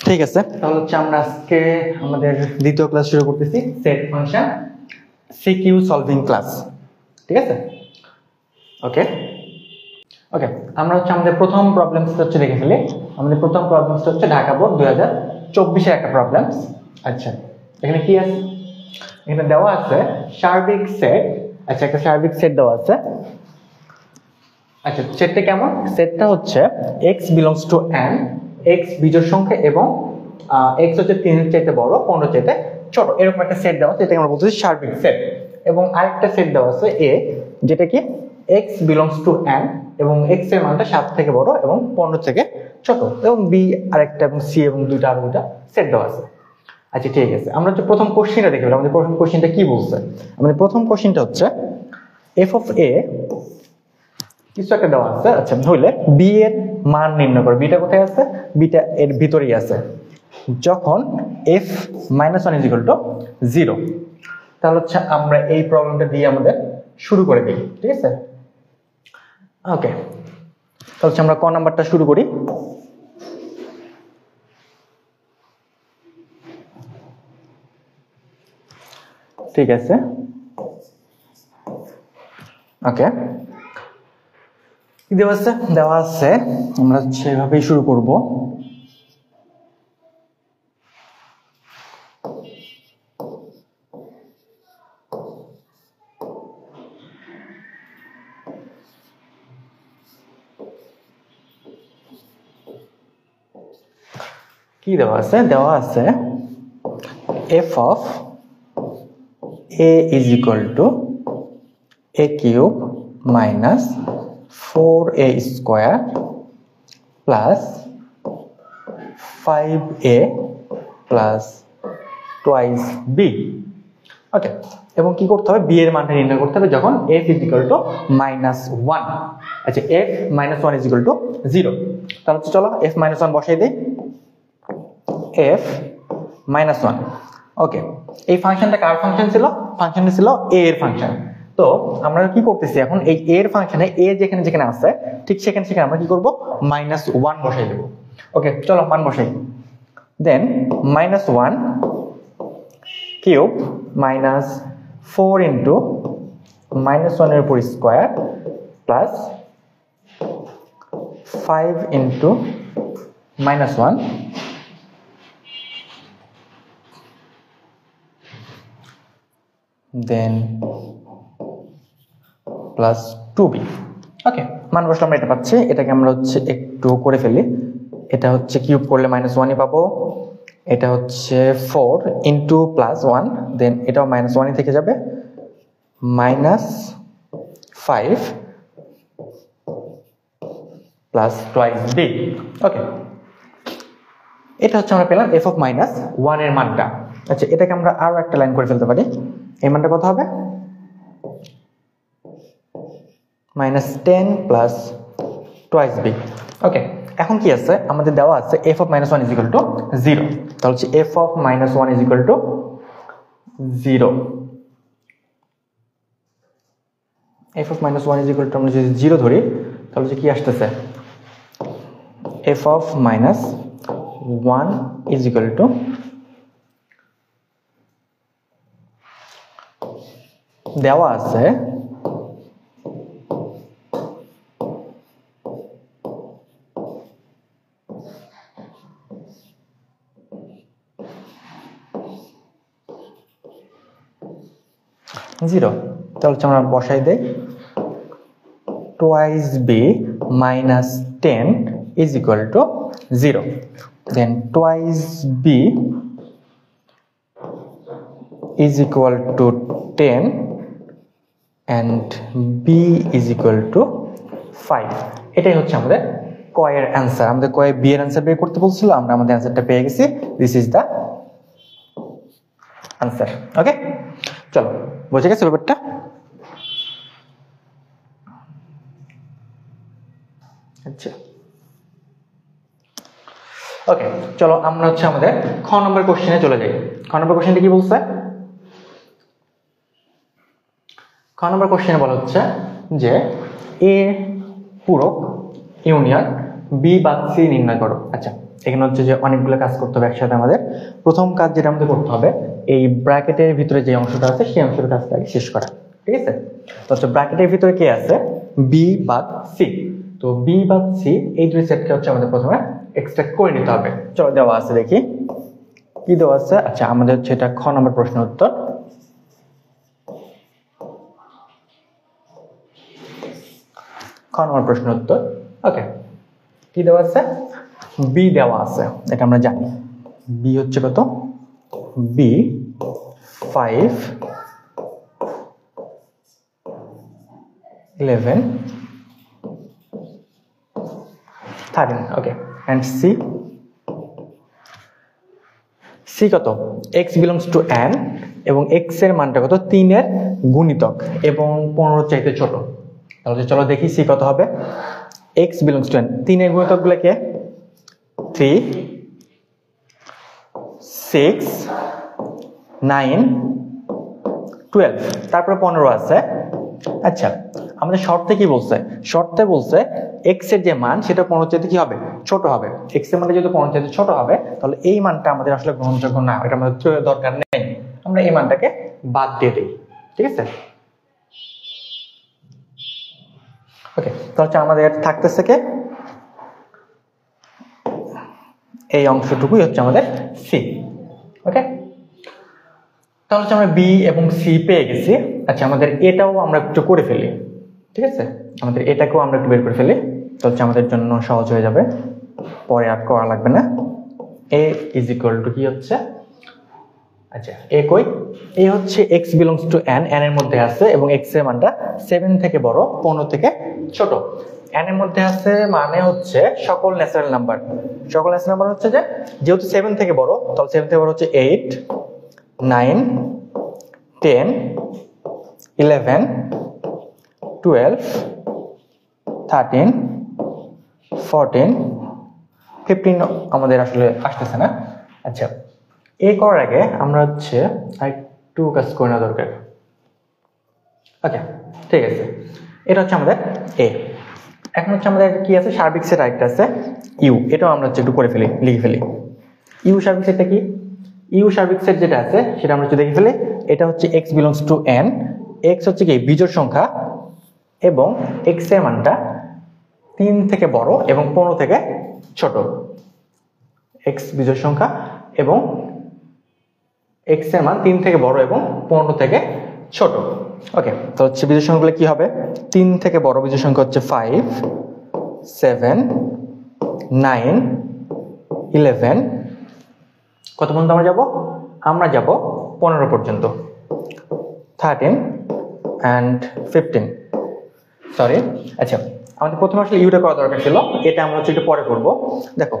ঠিক আছে, তাহলে হচ্ছে আমরা আজকে আমাদের দ্বিতীয় ক্লাস শুরু করতেছি, set function CQ solving class. ঠিক আছে, ওকে ওকে। আমরা হচ্ছে আমাদের প্রথম প্রবলেমসটা হচ্ছে দেখে ফেলি। আমাদের প্রথম প্রবলেমসটা হচ্ছে ঢাকা বোর্ড 2024 একটা প্রবলেমস। আচ্ছা, এখানে কি আছে? এখানে দেওয়া আছে সার্বিক সেট। আচ্ছা, একটা সার্বিক সেট দেওয়া আছে। আচ্ছা, সেটটা কেমন? সেটটা হচ্ছে x belongs to n, x বিজোড় সংখ্যা এবং x হচ্ছে 3 এর চাইতে বড়, 15 চাইতে ছোট, এরকম একটা সেট দেওয়া আছে, এটাকে আমরা বলতেছি সার্বিক সেট। এবং আরেকটা সেট দেওয়া আছে a, যেটা কি x বিলংস টু n এবং x এর মানটা 7 থেকে বড় এবং 15 থেকে ছোট, এবং b আরেকটা এবং c এবং আরো দুইটা সেট দেওয়া আছে। আচ্ছা, ঠিক আছে, আমরা হচ্ছে প্রথম কোশ্চেনটা দেখে ফেলি। আমাদের প্রথম কোশ্চেনটা কি বলছে? আমাদের প্রথম কোশ্চেনটা হচ্ছে f of a কিছু একটা দেওয়া আছে। আচ্ছা, হইলে b এর মান নির্ণয় করো। বিটা কোথায় আছে? বিটা এর ভিতরেই আছে। যখন f -1 = 0, তাহলে হচ্ছে আমরা এই প্রবলেমটা দিয়ে আমাদের শুরু করে দিই। ঠিক আছে, ওকে। তাহলে হচ্ছে আমরা ক নাম্বারটা শুরু করি। ঠিক আছে, ওকে। কি দেওয়া আছে? দেওয়া আছে, আমরা সেভাবেই শুরু করব। কি দেওয়া আছে? দেওয়া আছে f of a = a³ minus 4a² plus 5a plus twice b। ওকে, এবং কি করতে হবে? b এর মানটা নির্ণয় করতে হবে যখন f -1। আচ্ছা, f -1 = 0। তাহলে চলো f -1 বসাই দেই। f -1, ওকে। এই ফাংশনটা কার ফাংশন ছিল? ফাংশনটা ছিল a এর ফাংশন। তো আমরা কি করতেছি এখন? এই a এর ফাংশনে a যেখানে যেখানে আছে ঠিক সেখানে সেখানে আমরা কি করব? -1 বসাই দেব। ওকে, চলো মান বসাই। দেন -1³ minus 4 into -1 এর উপর স্কয়ার প্লাস 5 into -1 দেন প্লাস 2b। ওকে, মান বসলে আমরা এটা পাচ্ছি। এটাকে আমরা হচ্ছে একটু করে ফেলি। এটা হচ্ছে কিউব করলে -1ই পাবো। এটা হচ্ছে 4 ইন্টু +1, দেন এটাও -1ই থেকে যাবে, -5 প্লাস টুয়াইস b। ওকে, এটা হচ্ছে আমরা পেলাম f of -1 এর মানটা। আচ্ছা, এটাকে আমরা আরো একটা লাইন করে ফেলতে পারি। এই মানটা কত হবে? -10 প্লাস টুয়াইস b। ওকে, এখন কি আছে? আমাদের দেওয়া আছে f of -1 = 0। তাহলে হচ্ছে f of -1 = 0। f of -1 = আমরা যদি 0 ধরি তাহলে কি আসতেছে? f of -1 = দেওয়া আছে জিরো। তাহলে আমরা বসাই দেই twice b -10 = 0। Then twice b = 10 and b = 5। এটাই হচ্ছে আমাদের ক এর অ্যান্সার। আমাদের ক এ b এর অ্যান্সার বের করতে বলছিল, আমরা আমাদের অ্যান্সারটা পেয়ে গেছি। This is the answer. Okay, চলো, বুঝে গেছে ব্যাপারটা? আচ্ছা, ওকে, চলো আমরা হচ্ছে আমাদের খ নম্বর কোশ্চেনে চলে যাই। খ নম্বর কোশ্চেনটা কি বলছে? খ নম্বর কোশ্চেনে বলা হচ্ছে যে এ পূরক ইউনিয়ন বি বাদ সি নির্ণয় করো। আচ্ছা, এখানে হচ্ছে যে অনেকগুলো কাজ করতে হবে একসাথে আমাদের। প্রথম কাজ যেটা আমাদের করতে হবে, এই ব্র্যাকেটের ভিতরে যে অংশটা আছে সেই অংশটার কাজটাকে শেষ করা, ঠিক আছে? তো হচ্ছে ব্র্যাকেটের ভিতরে কি আছে, বি বাদ সি। তো বি বাদ সি এই দুই সেটকে হচ্ছে আমাদের প্রথমে এক্সট্রাক্ট করে নিতে হবে। চলো দেওয়া আছে দেখি কি দেওয়া আছে। আচ্ছা, আমাদের হচ্ছে এটা খ নম্বর প্রশ্ন উত্তর। খ নম্বর প্রশ্ন উত্তর। ওকে, কি দেওয়া আছে, বি দেওয়া আছে, এটা আমরা জানি। বি হচ্ছে কত, B 5 11 13। Okay, and C, C কত, x বিলংস টু n এবং x এর মানটা কত, 3 এর গুণিতক এবং 15 চাইতে ছোট। তাহলে চলো দেখি সি কত হবে। x বিলংস টু n, 3 এর গুণিতক গুলো কে, 3 6 9 12, তারপরে 15 আছে। আচ্ছা, আমাদের শর্তে কি বলছে, শর্তে বলছে x এর যে মান সেটা 15 চাইতে কি হবে, ছোট হবে। x এর মানটা যদি 15 চাইতে ছোট হবে তাহলে এই মানটা আমাদের আসলে গ্রহণযোগ্য না, এটা আমাদের দরকার নেই, আমরা এই মানটাকে বাদ দিয়ে দিই, ঠিক আছে? ওকে, তাহলে আমাদের থাকতেছে কে, এই অংশটুকুই হচ্ছে আমাদের সি। ওকে, তাহলে হচ্ছে আমরা বি এবং সি পেয়ে গেছি। আচ্ছা, আমাদের এটাও আমরা একটু করে ফেলি, ঠিক আছে? আমাদের এটাকেও আমরা একটু বের করে ফেলি, তো হচ্ছে আমাদের জন্য সহজ হয়ে যাবে, পরে আর করা লাগবে না। এ ইজ ইকুয়াল টু কি হচ্ছে, আচ্ছা এ কই, এ হচ্ছে x belongs to n, n এর মধ্যে আছে এবং x এর মানটা 7 থেকে বড় 15 থেকে ছোট। n এর মধ্যে আছে মানে হচ্ছে সকল ন্যাচারাল নাম্বার, সকল ন্যাচারাল নাম্বার হচ্ছে যে যেহেতু 7 থেকে বড়, তাহলে 7 থেকে বড় হচ্ছে 8 9 10 11 12 13 14 15 আমাদের আসলে আসতেছে না। আচ্ছা, এ করার আগে আমরা হচ্ছে আরেকটু কাজ করে নেওয়া দরকার। ওকে, ঠিক আছে, এটা হচ্ছে আমাদের এ। এখন হচ্ছে আমাদের কি আছে, সার্বিক সেট আরেকটা আছে ইউ, এটাও আমরা হচ্ছে একটু করে ফেলি, লিখে ফেলি। ইউ সার্বিক সেটটা কি, ইউ সার্বিক সেট যেটা আছে সেটা আমরা একটু দেখে ফেলি। এটা হচ্ছে x belongs to n, x হচ্ছে কি বিজোড় সংখ্যা এবং x এর মানটা 3 থেকে বড় এবং 15 থেকে ছোট। x বিজোড় সংখ্যা এবং x এর মান 3 থেকে বড় এবং 15 থেকে ছোট। ওকে, তো হচ্ছে বিজোড় সংখ্যাগুলো কি হবে, 3 থেকে বড় বিজোড় সংখ্যা হচ্ছে 5 7 9 11, কত পর্যন্ত আমরা যাব, আমরা যাব 15 পর্যন্ত, 13 and 15, সরি। আচ্ছা, আমাদের প্রথমে আসলে ইউটা করা দরকার ছিল, এটা আমরা হচ্ছে একটু পরে করব। দেখো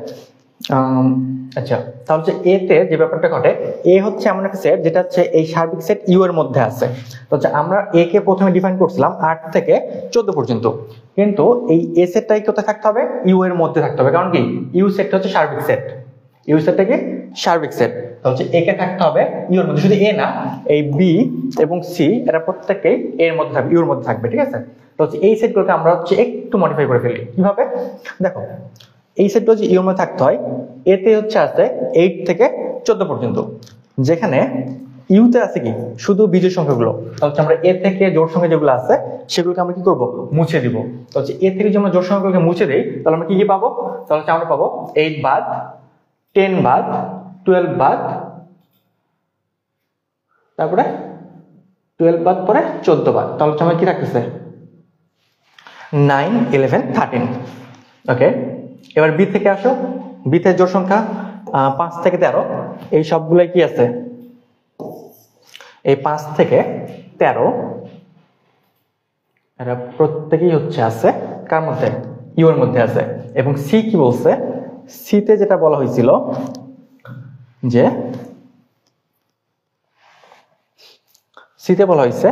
আচ্ছা, তাহলে হচ্ছে এতে যে ব্যাপারটা ঘটে, এ হচ্ছে এমন একটা সেট যেটা হচ্ছে এই সার্বিক সেট ইউ এর মধ্যে আছে। তো হচ্ছে আমরা এ কে প্রথমে ডিফাইন করছিলাম 8 থেকে 14 পর্যন্ত, কিন্তু এই এ সেটটাই কোথায় থাকতে হবে, ইউ এর মধ্যে থাকতে হবে। কারণ কি, ইউ সেটটা হচ্ছে সার্বিক সেট, ইউ সেটটা কি সার্বিক সেট, তাহলে হচ্ছে এ কে থাকতে হবে ইউ এর মধ্যে। শুধু এ না, এই বি এবং সি এরা প্রত্যেককেই এর মধ্যে থাকবে, ইউ এর মধ্যে থাকবে, ঠিক আছে? তো হচ্ছে এই সেটগুলোকে আমরা হচ্ছে একটু মডিফাই করে ফেলি। কিভাবে, দেখো এই সেটটা হচ্ছে ইউ এর মধ্যে থাকতে হয়, এতে হচ্ছে আছে 8 থেকে 14 পর্যন্ত, যেখানে ইউতে আছে কি শুধু বিজোড় সংখ্যাগুলো। তাহলে আমরা এ থেকে জোড় সংখ্যা যেগুলো আছে সেগুলোকে আমরা কি করব, মুছে দিব। তো হচ্ছে এ থেকে যদি আমরা জোড় সংখ্যাগুলোকে মুছে দেই তাহলে আমরা কি কি পাবো, তাহলে আমরা পাবো 8 বাদ 10 বাদ 12 বাদ, তারপরে 12 বাদ পরে 14 বাদ, তাহলে আমার কি থাকতেছে 9 11 13। ওকে, এবার বি থেকে আসো, বি তে জোড় সংখ্যা 5 থেকে 13, এই সবগুলাই কি আছে, এই 5 থেকে 13 এরা প্রত্যেকেই হচ্ছে আছে কার মধ্যে, ইউ এর মধ্যে আছে। এবং সি কি বলছে, সি তে যেটা বলা হয়েছিল যে সিতে বলা হয়েছে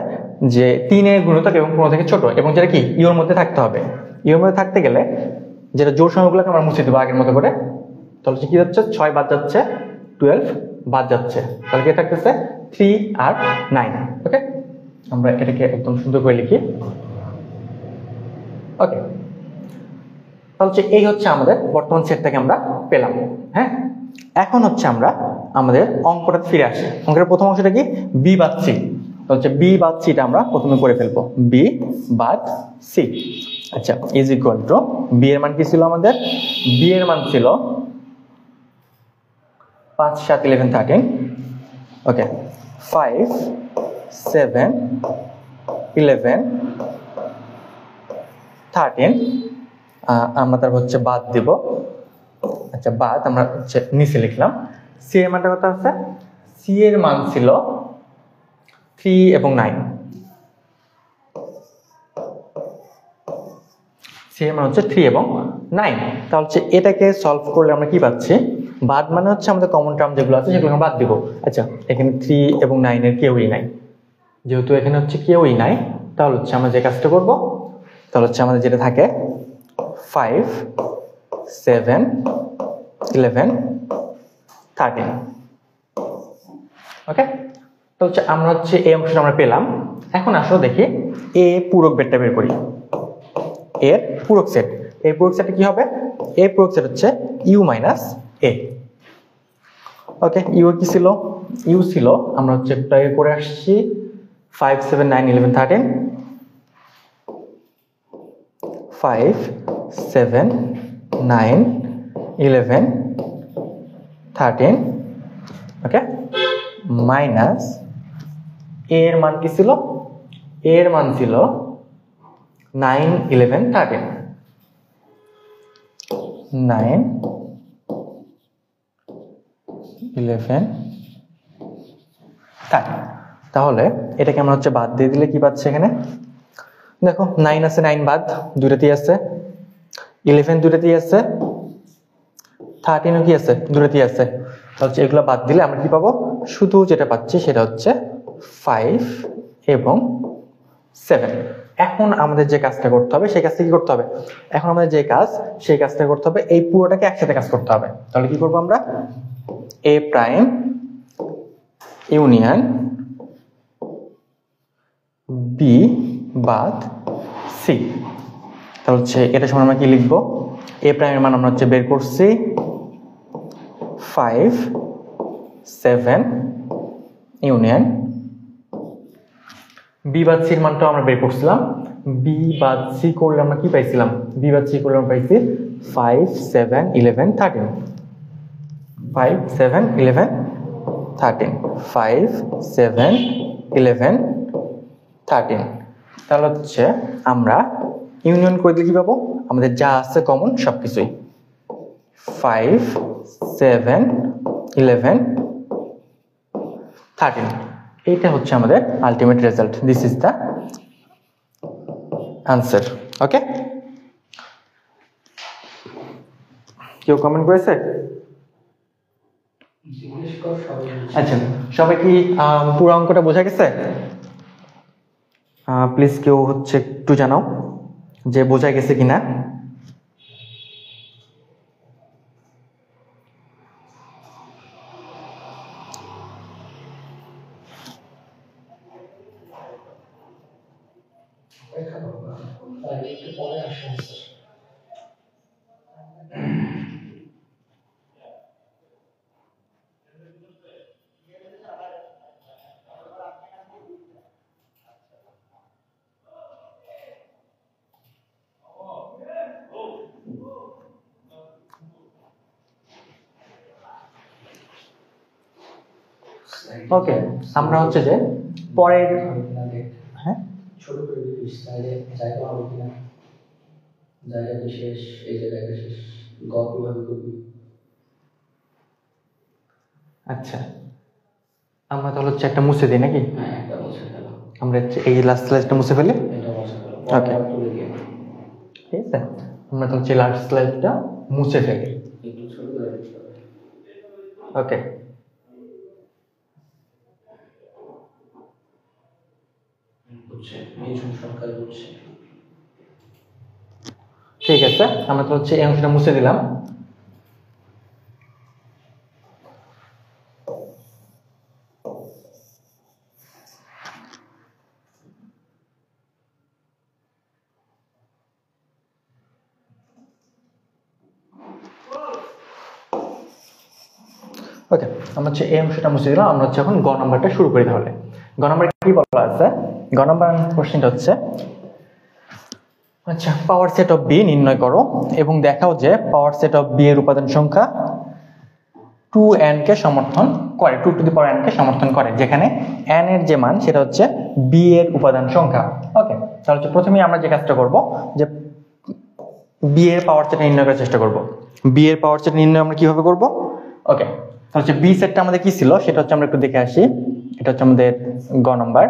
যে 3 এর গুণিতক এবং 15 থেকে ছোট, এবং যেটা কি ইউ এর মধ্যে থাকতে হবে। ইউ এর মধ্যে থাকতে গেলে যেটা জোড় সংখ্যাগুলোকে আমরা মুছে দেবো আগের মতো করে। তাহলে কি যাচ্ছে, 6 বাদ যাচ্ছে, 12 বাদ যাচ্ছে, তাহলে কি থাকতেছে 3 আর 9। ওকে, আমরা এটাকে একদম সুন্দর করে লিখি। ওকে, তাহলে হচ্ছে এই হচ্ছে আমাদের বর্তমান সেটটাকে আমরা পেলাম। হ্যাঁ, এখন হচ্ছে আমরা আমাদের অঙ্কটা ফিরে আসি। অঙ্কের প্রথম অংশটা কি, বি বাদ সি। হচ্ছে বি বাদ সিটা আমরা প্রথমে করে ফেলবো, বি বাদ সি। আচ্ছা, ইজ ইকুয়াল টু বি এর মান কি ছিল আমাদের, বি এর মান ছিল 5 7 11 13। ওকে, 5 7 11 13 আমরা তারপর হচ্ছে বাদ দিব। আচ্ছা, বাদ আমরা হচ্ছে নিচে লিখলাম। সি এর মানটা কত আছে, সি এর মান ছিল 3 এবং 9। সি এর মান হচ্ছে 3 এবং 9। তাহলে হচ্ছে এটাকে সলভ করলে আমরা কি পাচ্ছি, বাদ মানে হচ্ছে আমাদের কমন টার্ম যেগুলো আছে সেগুলো আমরা বাদ দিব। আচ্ছা, এখানে 3 এবং 9 এর কেউই নাই, যেহেতু এখানে হচ্ছে কেউই নাই, তাহলে হচ্ছে আমরা যে কাজটা করব, তাহলে হচ্ছে আমাদের যেটা থাকে 5 7 11 13। ওকে, তো হচ্ছে আমরা হচ্ছে এই অংশটা আমরা পেলাম। এখন আসো দেখি এ পূরক বেরটা বের করি। এর পূরক সেট, এই পূরক সেটে কি হবে, এই পূরক সেট হচ্ছে U minus A. Okay, U কি ছিল, ইউ ছিল আমরা হচ্ছে একটা করে আসছি 5 7 9 11 13, 5 7 9 11 13। ওকে, মাইনাস এর মান কি ছিল, এর মান ছিল 9 11 13, 9 11 13। তাহলে এটাকে আমরা হচ্ছে বাদ দিয়ে দিলে কি পাচ্ছে, এখানে দেখো 9 আছে, 9 বাদ, দুইটাতেই আছে, 11 দুইটাতেই আছে, 13ও কি আছে, দুইটাতেই আছে। তাহলে এগুলো বাদ দিলে আমরা কি পাবো, শুধু যেটা পাচ্ছি সেটা হচ্ছে 5 এবং 7। এখন আমাদের যে কাজটা করতে হবে সেই কাজটা কি করতে হবে, এখন আমাদের যে কাজ সেই কাজটা করতে হবে, এই পুরোটাকে একসাথে কাজ করতে হবে। তাহলে কি করবো আমরা, এ প্রাইম ইউনিয়ন বি বাদ সি। তাহলে হচ্ছে এটা সময় আমরা কি লিখবো, এ প্রাইমের মান আমরা হচ্ছে বের করছি 5 7 ইউনিয়ন বি বাদ সির মানটাও আমরা বের করছিলাম। বি বাদ সি করলে আমরা কি পাইছিলাম, বি বাদ সি করলে আমরা পাইছি 5 7 11 13, 5 7 11 13, 5 7 11 13। তাহলে হচ্ছে আমরা ইউনিয়ন করে দিলে কি পাবো, আমাদের যা আছে কমন সবকিছুই, 5 7 11 13। এইটা হচ্ছে আমাদের ultimate result, this is the answer. Okay, কেউ কমেন্ট করেছে? আচ্ছা, সবাই কি পুরো অঙ্কটা বোঝা গেছে? প্লিজ কেউ হচ্ছে একটু জানাও যে বোঝা গেছে কিনা। ওকে, আমরা হচ্ছে যে পরের, হ্যাঁ ছোট করে দিবি স্লাইডে জায়গা হবে কিনা, জায়গাটা শেষ, এই জায়গাটা শেষ, গ কিভাবে করবি। আচ্ছা, আমরা তাহলে হচ্ছে একটা মুছে দিই নাকি? হ্যাঁ, একটা মুছে ফেলো। আমরা হচ্ছে এই লাস্ট স্লাইডটা মুছে ফেলি। এটা মুছে ফেলো, ওকে, তুলে দিয়ে ঠিক আছে, আমরা তো হচ্ছে লাস্ট স্লাইডটা মুছে ফেলি। একটু ছোট করে দিতে হবে। ওকে, বুঝছে, মিঠুন সরকার বুঝছে। ঠিক আছে, আমরা তো হচ্ছে এই অংশটা মুছে দিলাম। ওকে, আমরা হচ্ছে এই অংশটা মুছে দিলাম। আমরা হচ্ছে এখন গ নাম্বারটা শুরু করি। তাহলে গ নাম্বার কি বলা আছে? গ নাম্বার কোশ্চেনটা হচ্ছে আচ্ছা, পাওয়ার সেট অফ বি নির্ণয় করো এবং দেখাও যে পাওয়ার সেট অফ বি এর উপাদান সংখ্যা 2n কে সমর্থন করে, 2 টু দি পাওয়ার n কে সমর্থন করে, যেখানে n এর যে মান সেটা হচ্ছে b এর উপাদান সংখ্যা। ওকে, তাহলে হচ্ছে প্রথমেই আমরা যে কাজটা করব যে b এর পাওয়ার সেট নির্ণয় করার চেষ্টা করব। b এর পাওয়ার সেট নির্ণয় আমরা কিভাবে করব? ওকে, তাহলে হচ্ছে b সেটটা আমাদের কি ছিল সেটা হচ্ছে আমরা একটু দেখে আসি। এটা হচ্ছে আমাদের গ নাম্বার।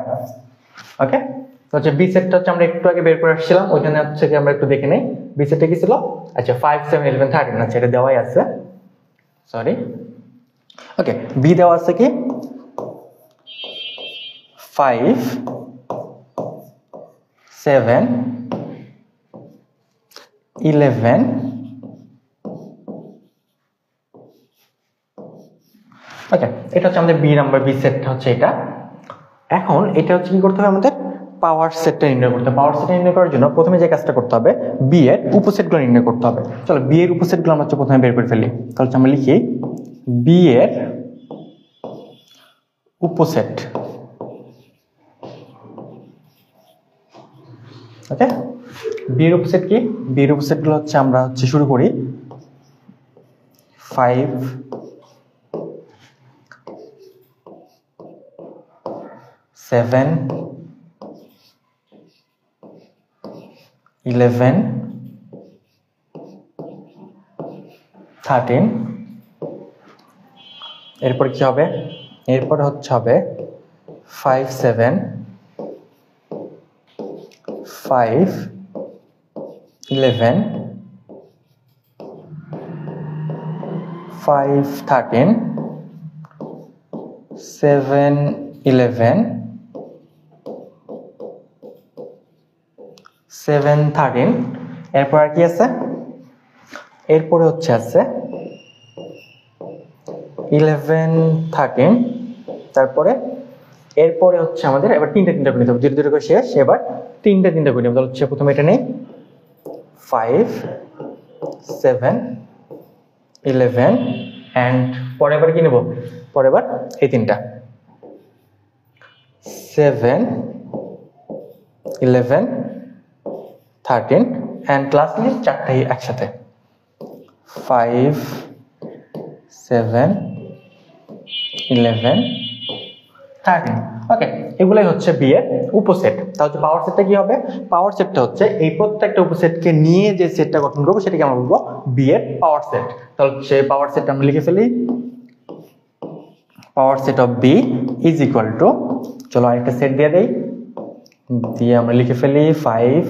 ওকে, তো হচ্ছে b সেটটা হচ্ছে আমরা একটু আগে বের করে আসছিলাম, ওইখানে হচ্ছে কি আমরা একটু দেখে নেই b সেটটা কি ছিল। আচ্ছা, 5 7 11 13, আচ্ছা এটা দেওয়াই আছে, সরি। ওকে, বি দেওয়া আছে কি 5 7 11। ওকে, এটা হচ্ছে আমাদের বি নাম্বার, বি সেটটা হচ্ছে এটা। এখন এটা হচ্ছে কি করতে হবে, আমাদের পাওয়ার সেটটা নির্ণয় করতে হবে। পাওয়ার সেট নির্ণয় করার জন্য প্রথমে যে কাজটা করতে হবে বি এর উপসেটগুলো নির্ণয় করতে হবে। চলো বি এর উপসেটগুলো আমরা হচ্ছে প্রথমে বের করে ফেলি। তাহলে আমরা লিখি বি এর উপসেট। ওকে, বি এর উপসেট কি? বি এর উপসেটগুলো হচ্ছে আমরা হচ্ছে শুরু করি 5 7 11 13। এরপর কি হবে? এরপর হচ্ছে হবে 5 7 5 11 5 13 7 11 7 13। এরপর আর কি আছে? এরপরে হচ্ছে আছে 11 13। তারপরে এরপরে হচ্ছে আমাদের এবার তিনটা করে নিতে হবে, ধীরে ধীরে করে শেষ। এবার তিনটা করে নিতে হবে। হচ্ছে প্রথমে এটা নেই 5 7 11 অ্যান্ড পরে এবার কি নেব? পরে এবার এই তিনটা 7 11 13 অ্যান্ড লাস্টলি চারটাই একসাথে 5 7 11 13। ওকে, এগুলাই হচ্ছে বি এর উপসেট। তাহলে পাওয়ার সেটটা কি হবে? পাওয়ার সেটটা হচ্ছে এই প্রত্যেকটা উপসেটকে নিয়ে যে সেটটা গঠন করবো সেটাকে আমরা বলবো বি এর পাওয়ার সেট। তাহলে সেই পাওয়ার সেটটা আমরা লিখে ফেলি, power set of B is equal to, চলো আরেকটা সেট দিয়ে দেই, দিয়ে আমরা লিখে ফেলি 5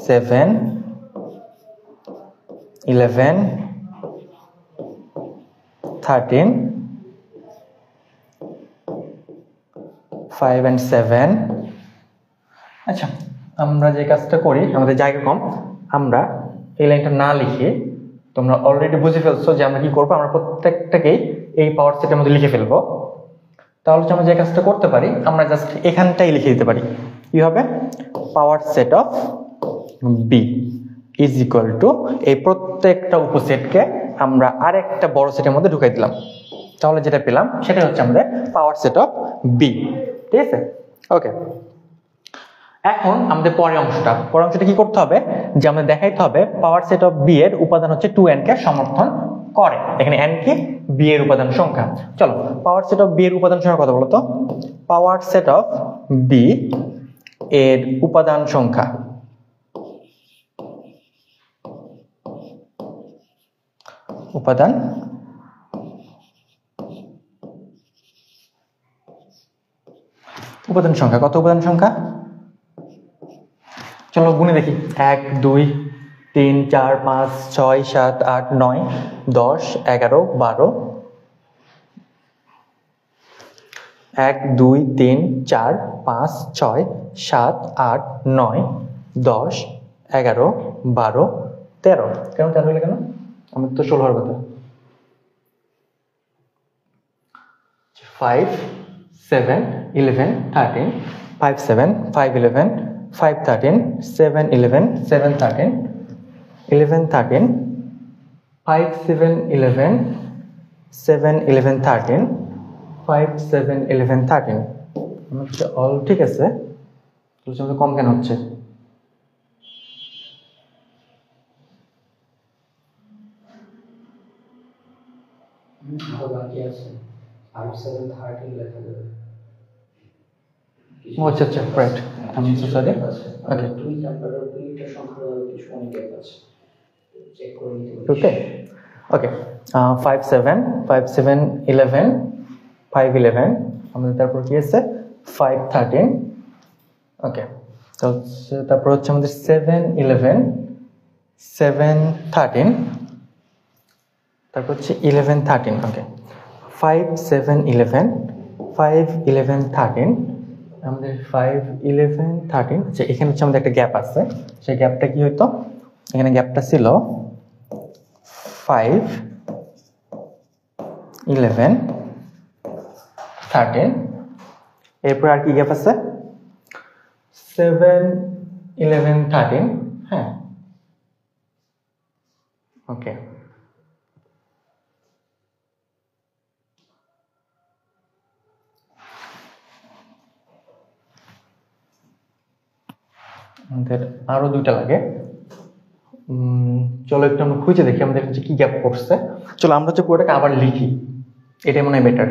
7 11 13 5 and 7। আচ্ছা, আমরা যে কাজটা করি, আমাদের জায়গা কম, আমরা এই লাইনটা না লিখে, তোমরা অলরেডি বুঝে ফেলছো যে আমরা কি করবো, আমরা প্রত্যেকটাকেই এই পাওয়ার সেটের মধ্যে লিখে ফেলবো। তাহলে আমরা যে কাজটা করতে পারি, আমরা জাস্ট এখানটাই লিখে দিতে পারি। কি হবে? Power set of B is equal to, এই প্রত্যেকটা উপসেটকে আমরা আরেকটা বড় সেটের মধ্যে ঢুকাই দিলাম। তাহলে যেটা পেলাম সেটা হচ্ছে আমাদের পাওয়ার সেট অফ বি। ঠিক আছে? ওকে, এখন আমাদের পরের অংশটা কি করতে হবে, যে আমাদের দেখাইতে হবে পাওয়ার সেট অফ বি এর উপাদান হচ্ছে 2n কে সমর্থন করে। এখানে n কি? বি এর উপাদান সংখ্যা। চলো পাওয়ার সেট অফ বি এর উপাদান সংখ্যা কত বলো তো? পাওয়ার সেট অফ বি এর উপাদান সংখ্যা, উপাদান সংখ্যা কত? উপাদান সংখ্যা চলো গুণে দেখি, 1 2 3 4 5 6 7 8 9 10 11 12। 1 2 3 4 5 6 7 8 9 10 11 12 13। কেন 13 হলো কেন? আমার তো 16 হওয়ার কথা। 5 7 11 13 5 7 5 11 5 13 7 11 7 13 11 13 5 7 11 7 11 13 5 7 11 13 অল ঠিক আছে, তাহলে কম কেন হচ্ছে? আরো বাকি আছে 5 7 13 লেখা যাবে। আচ্ছা আচ্ছা রাইট, আমি সরি। ওকে দুই নাম্বার দুইটা সংখ্যা কিছু অনেক গ্যাপ আছে, চেক করে নিতে হবে। ওকে ওকে 5 7 5 7 11 5 11 আমাদের তারপর কি আছে 5 13 ওকে, তো তারপর হচ্ছে আমাদের 7 11 7 13 তারপর হচ্ছে 11 13 ওকে 5 7 11 5 11 13 আমাদের 5 11 13 আচ্ছা এখানে হচ্ছে আমাদের একটা গ্যাপ আছে, সেই গ্যাপটা কি হইতো, এখানে গ্যাপটা ছিল 5 11 13 এরপর আর কি গ্যাপ আছে 7 11 13 হ্যাঁ ওকে আমাদের আরো দুইটা লাগে, চলো একটু আমরা খুঁজে দেখি আমাদের হচ্ছে কি গ্যাপ পড়ছে। চলো আমরা হচ্ছে পুরোটাকে আবার লিখি, এটাই মনে হয় বেটার।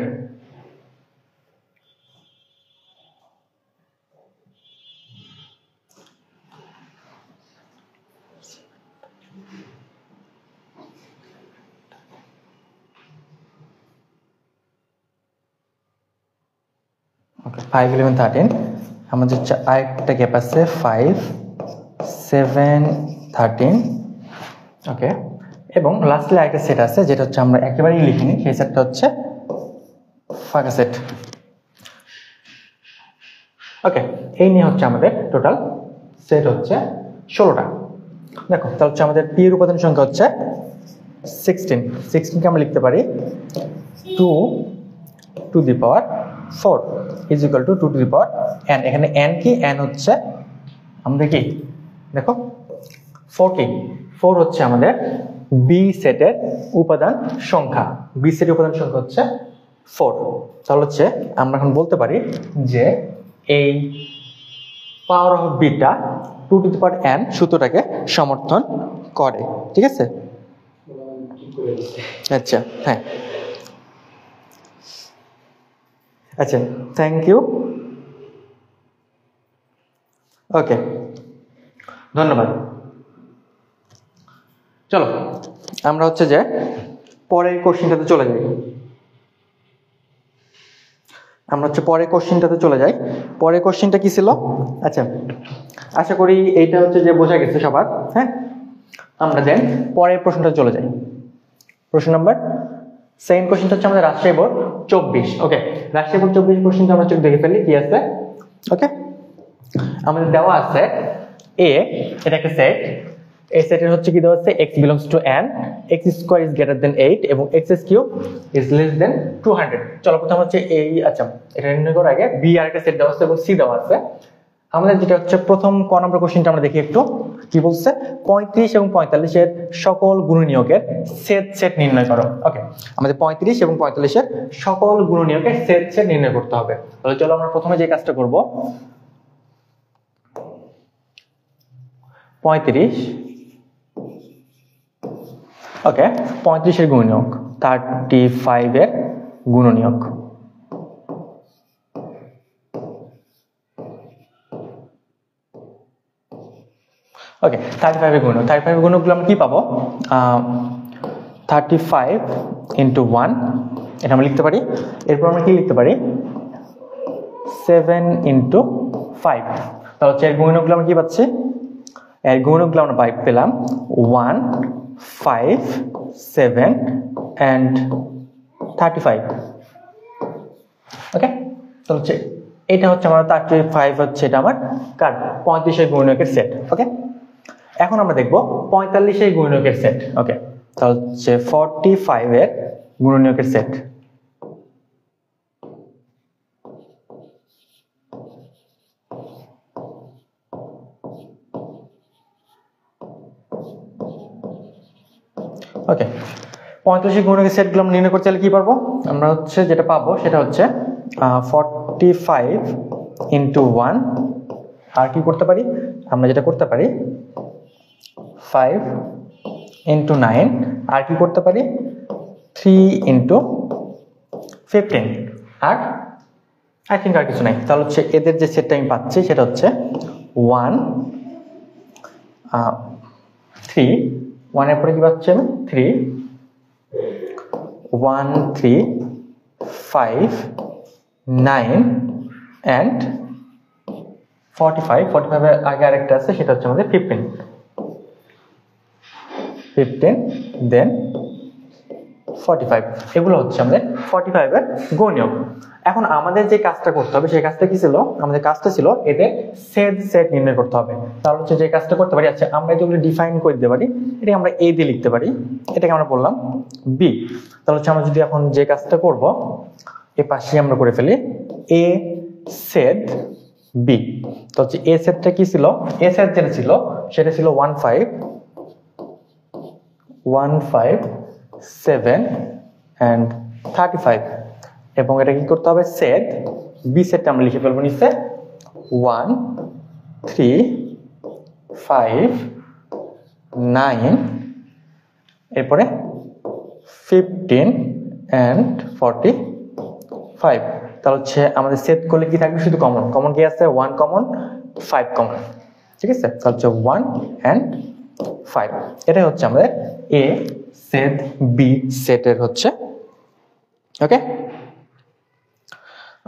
ওকে 5 11 13 আমাদের হচ্ছে আরেকটা গ্যাপ আছে 5 7 13 ওকে, এবং লাস্টলি আরেকটা সেট আছে যেটা হচ্ছে আমরা একেবারেই লিখিনি, সেই সেটটা হচ্ছে ফাঁকা সেট। ওকে এই নিয়ে হচ্ছে আমাদের টোটাল সেট হচ্ছে 16টা। দেখো তাহলে হচ্ছে আমাদের পি এর উপাদান সংখ্যা হচ্ছে 16, 16কে আমরা লিখতে পারি 2 to the power 4 is equal to 2 to the power n। এখানে n কি, n হচ্ছে আমাদের কি দেখো 4 কি 4 হচ্ছে আমাদের বি সেটের উপাদান সংখ্যা, বি সেটের উপাদান সংখ্যা হচ্ছে 4। তাহলে হচ্ছে আমরা এখন বলতে পারি যে এই power of beta 2 to the power n সূত্রটাকে সমর্থন করে, ঠিক আছে? আচ্ছা হ্যাঁ আচ্ছা থ্যাংক ইউ, ওকে ধন্যবাদ। চলো আমরা হচ্ছে যে পরের কোশ্চেনটাতে চলে যাই, আমরা হচ্ছে পরের কোশ্চেনটাতে চলে যাই। পরের কোশ্চেনটা কি ছিল? আচ্ছা আশা করি এইটা হচ্ছে যে বোঝা গেছে সবার, হ্যাঁ আমরা দেন পরের প্রশ্নটা চলে যাই। প্রশ্ন নাম্বার সেকেন্ড কোশ্চেনটা হচ্ছে আমাদের রাজশাহী বোর্ড 24। ওকে রাজশাহী বোর্ড 24 কোশ্চেনটা আমরা চোখ দেখে ফেলি কি আছে। ওকে আমাদের দেওয়া আছে এ, এটা একটা সেট, এই সেটের হচ্ছে কি দেওয়া আছে x belongs to n, x square is greater than 8 এবং x cube is less than 200। চলো প্রথম হচ্ছে এই, আচ্ছা এটা নির্ণয় করার আগে বি আর একটা সেট দেওয়া আছে এবং সি দেওয়া আছে। আমাদের যেটা হচ্ছে প্রথম ক নম্বর কোশ্চেনটা আমরা দেখি একটু কি বলছে, 35 এবং 45 এর সকল গুণনীয়কের সেট নির্ণয় করো। ওকে আমাদের 35 এবং 45 এর সকল গুণনীয়কের সেট নির্ণয় করতে হবে। তাহলে চলো আমরা প্রথমে যে কাজটা করব, 35 ওকে 35 এর গুণনীয়ক 35 এর গুণনীয়ক ওকে 35 এর গুণনীয়ক, 35 এর গুণনীয়কগুলো আমরা কি পাবো, 35 ইনটু 1 এটা আমরা লিখতে পারি। এরপর আমরা কি লিখতে পারি 7 ইনটু 5। তাহলে হচ্ছে এর গুণনীয়কগুলো আমরা কি পাচ্ছি, এর গুণনীয়কগুলো আমরা পেলাম 1 5 7 and 35। ওকে তাহলে হচ্ছে এটা হচ্ছে আমার 35 হচ্ছে এটা আমার কার 35 এর গুণনীয়কের সেট। ওকে এখন আমরা দেখব 45 এর গুণনীয়কের সেট। ওকে তাহলে হচ্ছে 45 এর গুণনীয়কের সেট। ওকে, 45 গুণকের সেটগুলো আমরা নির্ণয় করতে চাইলে কি পারবো? আমরা হচ্ছে যেটা পাবো সেটা হচ্ছে 45 ইন্টু 1, আর কি করতে পারি আমরা, যেটা করতে পারি 5 ইন্টু 9, আর কি করতে পারি 3 ইন্টু 15, আর আই থিঙ্ক আর কিছু নাই। তাহলে হচ্ছে এদের যে সেটটা আমি পাচ্ছি সেটা হচ্ছে 1 3, 1 এর পরে কি পাচ্ছি আমি 3, 1 3 5 9 and 45, 45 এর আগে আরেকটা আছে সেটা হচ্ছে আমাদের 15, দেন 45, এগুলো হচ্ছে আমাদের 45 এর গণিয়ক। এখন আমাদের যে কাজটা করতে হবে সেই কাজটা কি ছিল? আমাদের কাজটা ছিল এদের সেট নির্ণয় করতে হবে। তাহলে হচ্ছে যে কাজটা করতে পারি, আচ্ছা আমরা যেগুলো ডিফাইন করে দিতে পারি, এটা আমরা এ দিয়ে লিখতে পারি, এটাকে আমরা বললাম বি। তাহলে হচ্ছে আমরা যদি এখন যে কাজটা করব এ পাশে আমরা করে ফেলি এ সেট বি। তো হচ্ছে এ সেটটা কি ছিল? এ সেট যেটা ছিল সেটা ছিল 1 5 7 and 35, এবং এটা কি করতে হবে সেট বি সেটটা আমরা লিখে ফেলবো নিচে 1 3 5 9, এরপরে 15 and 45। তাহলে হচ্ছে আমাদের সেট করলে কি থাকবে? শুধু কমন কি আছে? 1 কমন 5 কমন, ঠিক আছে? তাহলে হচ্ছে 1 and 5, এটাই হচ্ছে আমাদের এ সেট বি সেটের হচ্ছে। ওকে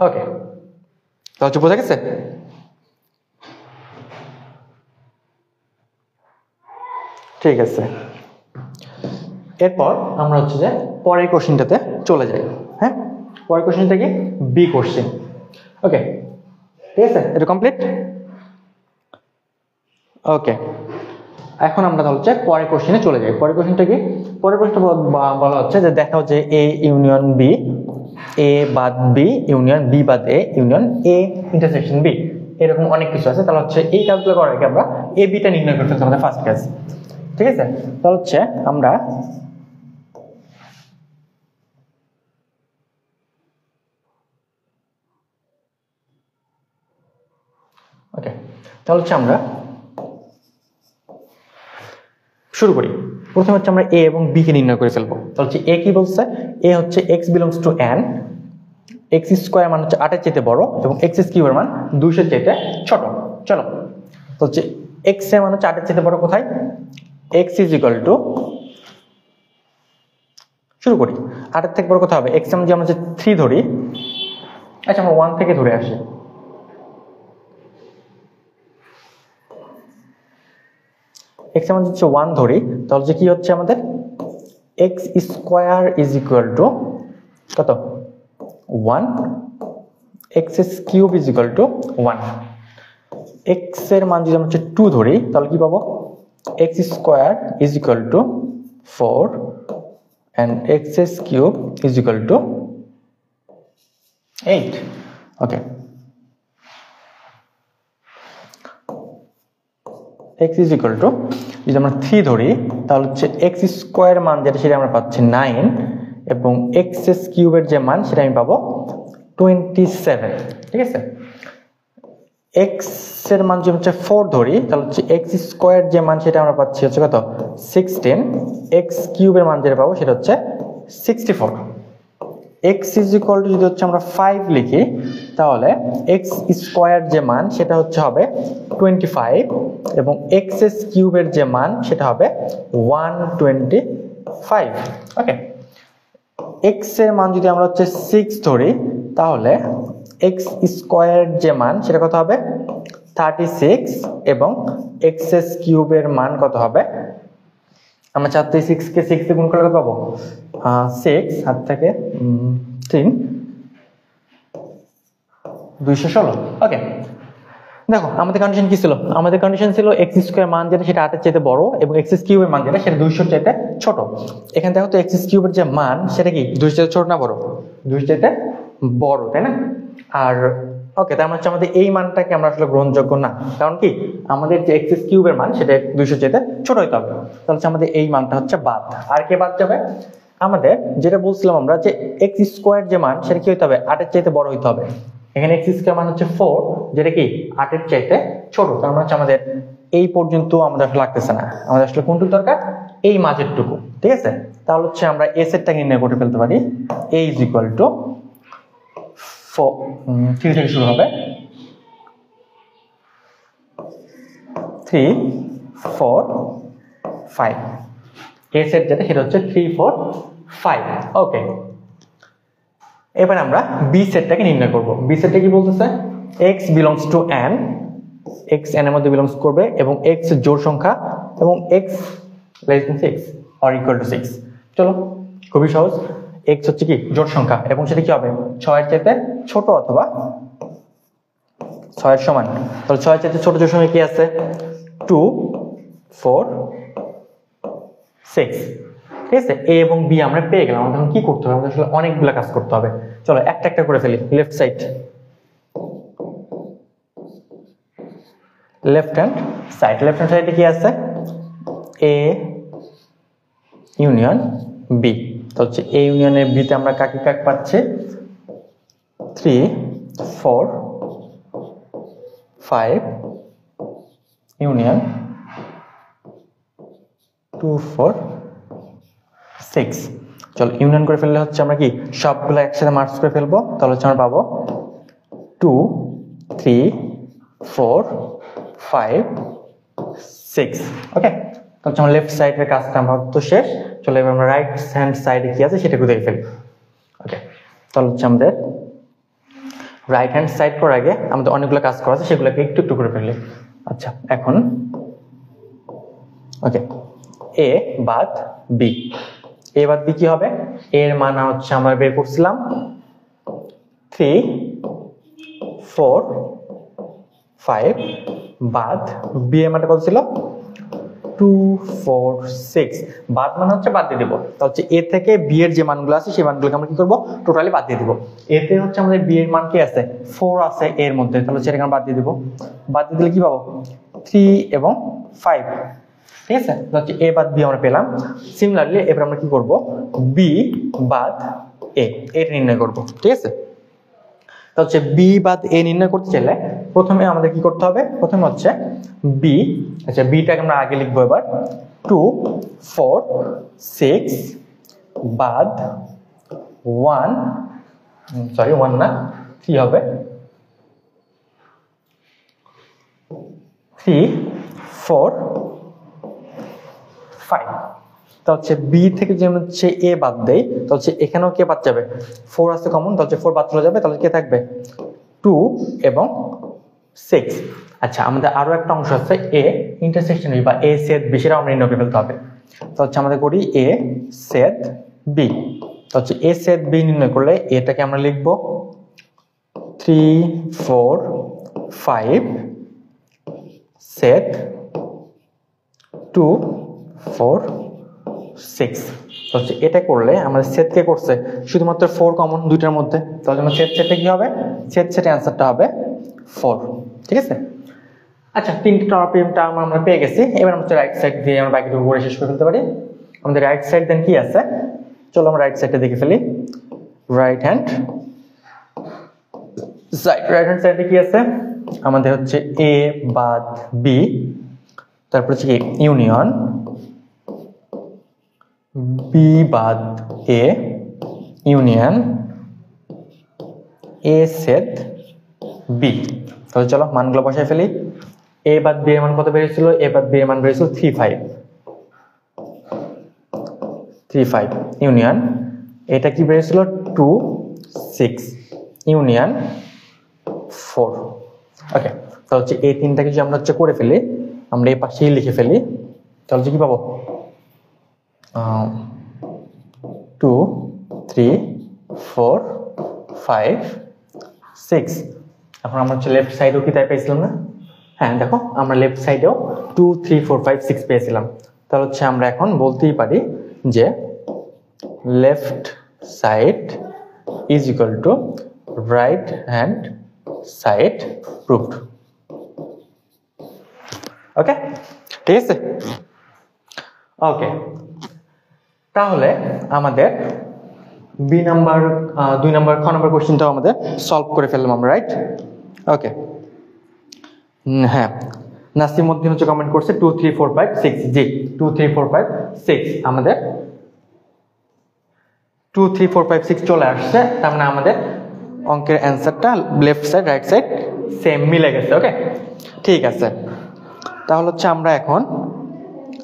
ওকে, তাহলে বোঝা গেছে? ঠিক আছে, এরপর আমরা হচ্ছে যে পরের কোশ্চেনটাতে চলে যাই। হ্যাঁ, পরের কোশ্চেনটা কি? B question. ওকে, ঠিক আছে, এটা কমপ্লিট। ওকে, এখন আমরা তাহলে হচ্ছে পরের কোশ্চেনে চলে যাই। পরের কোশ্চেনটা কি? পরের কোশ্চেনটা বলা হচ্ছে যে দেখাও যে এ ইউনিয়ন বি, এ বাদ বি ইউনিয়ন বি বাদ A union A intersection B, এরকম অনেক কিছু আছে। তাহলে হচ্ছে এই কাজগুলো করার আগে আমরা এ বিটা নির্ণয় করতে হচ্ছে আমাদের ফার্স্ট কাজ, ঠিক আছে? তাহলে হচ্ছে আমরা ওকে, তাহলে হচ্ছে আমরা শুরু করি। প্রথমে হচ্ছে আমরা এ এবং বি কে নির্ণয় করে ফেলবো। তাহলে হচ্ছে এ কি বলছে? এ হচ্ছে x belongs to n, x square মান হচ্ছে 8 এর চাইতে বড় এবং x কিউবের মান 200 এর চাইতে ছোট। চলো, তো হচ্ছে x এর মান হচ্ছে 8 এর চাইতে বড় কোথায়? x ইজ ইকুয়াল টু, শুরু করি 8 এর থেকে বড় কোথায় হবে? x এর মান যদি আমরা 3 ধরি, আচ্ছা আমরা 1 থেকে ধরে আসি। x এর মান যদি 1 ধরি তাহলে যে কি হচ্ছে আমাদের x square is equal two কত? 1, x cube is equal two 1। x এর মান যদি আমরা 2 ধরি তাহলে কি পাবো? x square is equal two 4 and x cube is equal two 8। Okay, x is equal two, যদি আমরা 3 ধরি তাহলে হচ্ছে x স্কয়ার মান যেটা সেটা আমরা পাচ্ছি 9 এবং x কিউবের যে মান সেটা আমি পাবো 27, ঠিক আছে? x এর মান যদি হচ্ছে 4 ধরি তাহলে হচ্ছে x স্কয়ার যে মান সেটা আমরা পাচ্ছি হচ্ছে কত? 16, x কিউবের মান যেটা পাবো সেটা হচ্ছে 64। x ইজ ইকুয়াল টু যদি হচ্ছে আমরা 5 লিখি তাহলে x স্কয়ার যে মান সেটা হচ্ছে হবে 25 এবং x কিউবের যে মান সেটা হবে 125। ওকে, x এর মান যদি আমরা হচ্ছে 6 ধরি তাহলে x স্কয়ার যে মান সেটা কত হবে? 36 এবং x কিউবের মান কত হবে? আমরা 36 কে 6 দিয়ে গুণ করলে কত পাবো? 6 হাত থেকে 3 216। ওকে, দেখো আমাদের কন্ডিশন কি ছিল? আমাদের কন্ডিশন ছিল x স্কয়ার মান যেটা সেটা 8 এর চাইতে বড় এবং x কিউবের মান যেটা সেটা 200 এর চাইতে ছোট। এখানে দেখো তো x কিউবের যে মান সেটা কি 200 এর চাইতে ছোট না বড়? 200 এর চাইতে বড়, তাই না? আর ওকে, তার মানে হচ্ছে আমাদের এই মানটাকে আমরা আসলে গ্রহণযোগ্য না, কারণ কি আমাদের যে এক্স কিউবের মান সেটা 200 চাইতে ছোট হইতে হবে, তাহলে হচ্ছে আমাদের এই মানটা হচ্ছে বাদ। আর কে বাদ যাবে? আমাদের যেটা বলছিলাম আমরা যে এক্স স্কোয়ার যে মান সেটা কি হইতে হবে? 8 এর চাইতে বড় হইতে হবে। এখানে এক্স স্কোয়ার মান হচ্ছে 4, যেটা কি 8 এর চাইতে ছোট, তার মানে হচ্ছে আমাদের এই পর্যন্ত আমাদের আসলে লাগতেছে না, আমাদের আসলে কোনটুকু দরকার? এই মাঝেরটুকু। ঠিক আছে, তাহলে হচ্ছে আমরা এ সেটটাকে নির্ণয় করে ফেলতে পারি। a ইজ ইকুয়াল টু 3 থেকে শুরু হবে, 3 4 5। এ সেট যেটা সেটা হচ্ছে 3 4 5। ওকে, এবার আমরা বি সেটটাকে নির্ণয় করব। বি সেটটা কি বলতেছে? x belongs to n, x n এর মধ্যে বিলংস করবে এবং x জোড় সংখ্যা এবং x less than 6 or equal to 6। চলো, খুবই সহজ। x হচ্ছে কি জোড় সংখ্যা এবং সেটা কি হবে? 6 এর চাইতে ছোট অথবা 6 এর সমান। তাহলে 6 এর চাইতে ছোট জোড় সংখ্যা কি আছে? 2 4 6। ঠিক আছে, এ এবং বি আমরা পেয়ে গেলাম। আমাদের কি করতে হবে? আমাদের আসলে অনেকগুলো কাজ করতে হবে। চলো একটা একটা করে ফেলি। লেফট সাইড, লেফট হ্যান্ড সাইডে কি আছে? A union B. তো হচ্ছে এ ইউনিয়নের বিতে আমরা কাকে কাক পাচ্ছি? 3 4 5 ইউনিয়ন 2 4 6। চলো ইউনিয়ন করে ফেললে হচ্ছে আমরা কি সবগুলো একসাথে মার্কস করে ফেলবো। তাহলে হচ্ছে আমরা পাবো 2 3 4 5 6। ওকে, তাহলে আমার লেফট সাইডের কাজটা আমরা তো শেষ। চলো এবার আমরা রাইট হ্যান্ড সাইডে কি আছে সেটা দেখে ফেলি। ওকে, তাহলে হচ্ছে আমাদের রাইট হ্যান্ড সাইড করার আগে আমাদের অনেকগুলো কাজ করা আছে, সেগুলোকে একটু একটু করে ফেলি। আচ্ছা, এখন ওকে, এ বাদ বি। এ বাদ বি কি হবে? এর মান হচ্ছে আমরা বের করছিলাম 3 4 5 বাদ বি এর মানটা কত ছিল? 2 4 6। বাদ মানে হচ্ছে বাদ দিয়ে দিব। তাহলে হচ্ছে এ থেকে বি এর যে মানগুলো আছে সেই মানগুলোকে আমরা কি করব? টোটালি বাদ দিয়ে দিব। এতে হচ্ছে আমাদের বি এর মান কি আছে? 4 আছে এর মধ্যে, তাহলে সেটাকে আমরা বাদ দিয়ে দিব। বাদ দিয়ে দিলে কি পাবো? 3 এবং 5। ঠিক আছে, হচ্ছে এ বাদ বি আমরা পেলাম। সিমিলারলি এবার আমরা কি করব? বি বাদ এ, এটা নির্ণয় করব। ঠিক আছে, তো হচ্ছে বি বাদ এ নির্ণয় করতে চাইলে প্রথমে আমাদের কি করতে হবে? প্রথমে হচ্ছে বি, আচ্ছা বিটাকে আমরা আগে লিখবো এবার। 2 4 6 বাদ 1, সরি 1 না 3 হবে, 3 4 5। তো হচ্ছে বি থেকে যেমন হচ্ছে এ বাদ দেয়, তো হচ্ছে এখানেও কে বাদ যাবে? 4 আছে কমন, তো হচ্ছে 4 বাদ চলে যাবে, তাহলে কে থাকবে? 2 এবং 6। আচ্ছা, আমাদের আরো একটা অংশ আছে এ ইন্টারসেকশন বি বা এ সেট বি, সেটা আমরা নির্ণয় করে ফেলতে হবে। তো হচ্ছে আমাদের করি এ সেট বি। তো হচ্ছে এ সেট বি নির্ণয় করলে এটাকে আমরা লিখবো 3 4 5 সেট 2 4 6। তো হচ্ছে এটা করলে আমাদের সেট কে করছে? শুধুমাত্র 4 কমন দুইটার মধ্যে, তাহলে আমার সেট সেটে কি হবে? সেট সেটে অ্যান্সারটা হবে 4। ঠিক আছে, আচ্ছা তিনটে টার্ম আমরা পেয়ে গেছি। এবার আমরা রাইট সাইড দিয়ে আমরা বাকিটুকু করে শেষ করে ফেলতে পারি। আমাদের রাইট সাইড দেন কি আছে? চলো আমরা রাইট সাইডটা দেখে ফেলি। রাইট হ্যান্ড সাইডে কি আছে? আমাদের হচ্ছে এ বাদ বি, তারপর হচ্ছে কি ইউনিয়ন বি বাদ A union A set B. তাহলে চলো মানগুলো বসাই ফেলি। এ বাদ বি এর মান কত বেরিয়েছিল? এ বাদ বি এর মান বেরিয়েছিল 3 5 ইউনিয়ন এটা কি বেরিয়েছিল? 2 6 ইউনিয়ন 4। ওকে, তাহলে হচ্ছে এই তিনটাকে যদি আমরা হচ্ছে করে ফেলি, আমরা এই পাশেই লিখে ফেলি, তাহলে কি পাবো? 2 3 4 5 6। এখন আমরা হচ্ছে লেফট সাইডেও কি তাই পেয়েছিলাম না? হ্যাঁ দেখো, আমরা লেফট সাইডেও 2 3 4 5 6 পেয়েছিলাম। তাহলে হচ্ছে আমরা এখন বলতেই পারি যে left side is equal to right hand side proved. Okay, ঠিক আছে। ওকে, তাহলে আমাদের বি নাম্বার 2 নাম্বার খ নাম্বার কোশ্চেনটাও আমাদের সলভ করে ফেললাম আমরা, রাইট? ওকে, হ্যাঁ, নাসিমউদ্দিন হচ্ছে কমেন্ট করছে 2 3 4 5 6। জি, 2 3 4 5 6 আমাদের 2 3 4 5 6 চলে আসছে। তার মানে আমাদের অঙ্কের অ্যান্সারটা left side right side same মিলে গেছে। ওকে, ঠিক আছে। তাহলে হচ্ছে আমরা এখন,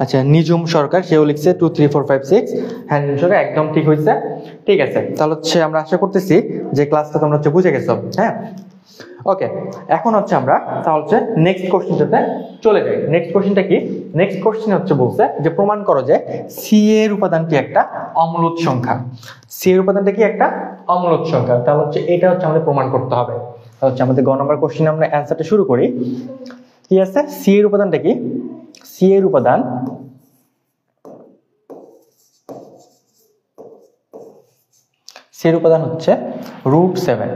আচ্ছা, নিজুম সরকার সেও লিখছে 2 3 4 5 6। হ্যাঁ, নিজুম সরকার একদম ঠিক হয়েছে। ঠিক আছে, তাহলে হচ্ছে আমরা আশা করতেছি যে ক্লাসটা তোমরা হচ্ছে বুঝে গেছো। হ্যাঁ, ওকে, এখন হচ্ছে আমরা তাহলে হচ্ছে নেক্সট কোশ্চেনটাতে চলে যাই। নেক্সট কোশ্চেনটা কি? নেক্সট কোশ্চেন হচ্ছে বলছে যে প্রমাণ করো যে সি এর উপাদানটি একটা অম্লজ সংখ্যা। সি এর উপাদানটা কি একটা অম্লজ সংখ্যা। তাহলে হচ্ছে এটা হচ্ছে আমাদের প্রমাণ করতে হবে। তাহলে হচ্ছে আমাদের গ নম্বর কোশ্চেনে আমরা অ্যান্সারটা শুরু করি। কি আছে? সি এর উপাদানটা কি? সি এর উপাদান হচ্ছে √7।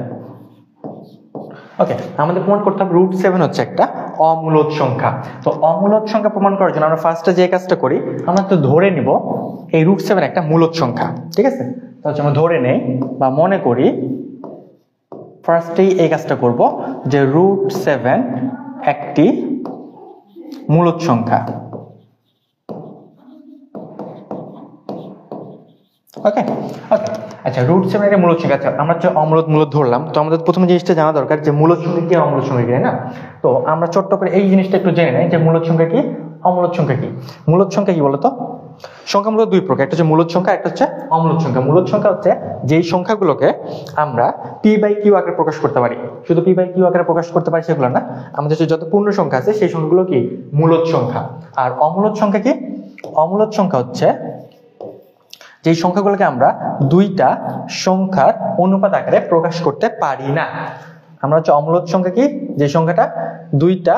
ওকে, আমাদের প্রমাণ করতে হবে √7 হচ্ছে একটা অমূলদ সংখ্যা। তো অমূলদ সংখ্যা প্রমাণ করার জন্য আমরা ফার্স্টে যে কাজটা করি, আমরা তো ধরে নিব এই √7 একটা মূলদ সংখ্যা। ঠিক আছে, তাহলে আমরা ধরে নেই বা মনে করি, ফার্স্টেই এই কাজটা করব যে √7 একটি মূলদ সংখ্যা। ওকে, ওকে, আচ্ছা, √7 একটা মূলদ সংখ্যা। আচ্ছা, আমরা যে মূলদ ধরলাম, তো আমাদের প্রথমে জিনিসটা জানা দরকার যে মূলদ সংখ্যা কি অমূলদ সংখ্যা কি, তাই না? তো আমরা ছোট্ট করে এই জিনিসটা একটু জেনে নেই যে মূলদ সংখ্যা কি, অমূলদ সংখ্যা কি। মূলদ সংখ্যা কি বলতো? সংখ্যা মূলত দুই প্রকার, একটা হচ্ছে মূলদ সংখ্যা, একটা হচ্ছে অমূলদ সংখ্যা। মূলদ সংখ্যা হচ্ছে যেই সংখ্যাগুলোকে আমরা p/q আকারে প্রকাশ করতে পারি। শুধু p/q আকারে প্রকাশ করতে পারি সেগুলো না, আমাদের যত পূর্ণ সংখ্যা আছে সেই সংখ্যাগুলো কি মূলদ সংখ্যা। আর অমূলদ সংখ্যা কি? অমূলদ সংখ্যা হচ্ছে যে সংখ্যাগুলোকে আমরা দুইটা সংখ্যার অনুপাত আকারে প্রকাশ করতে পারি না। আমরা হচ্ছে অমূলদ সংখ্যা কি? যে সংখ্যাটা দুইটা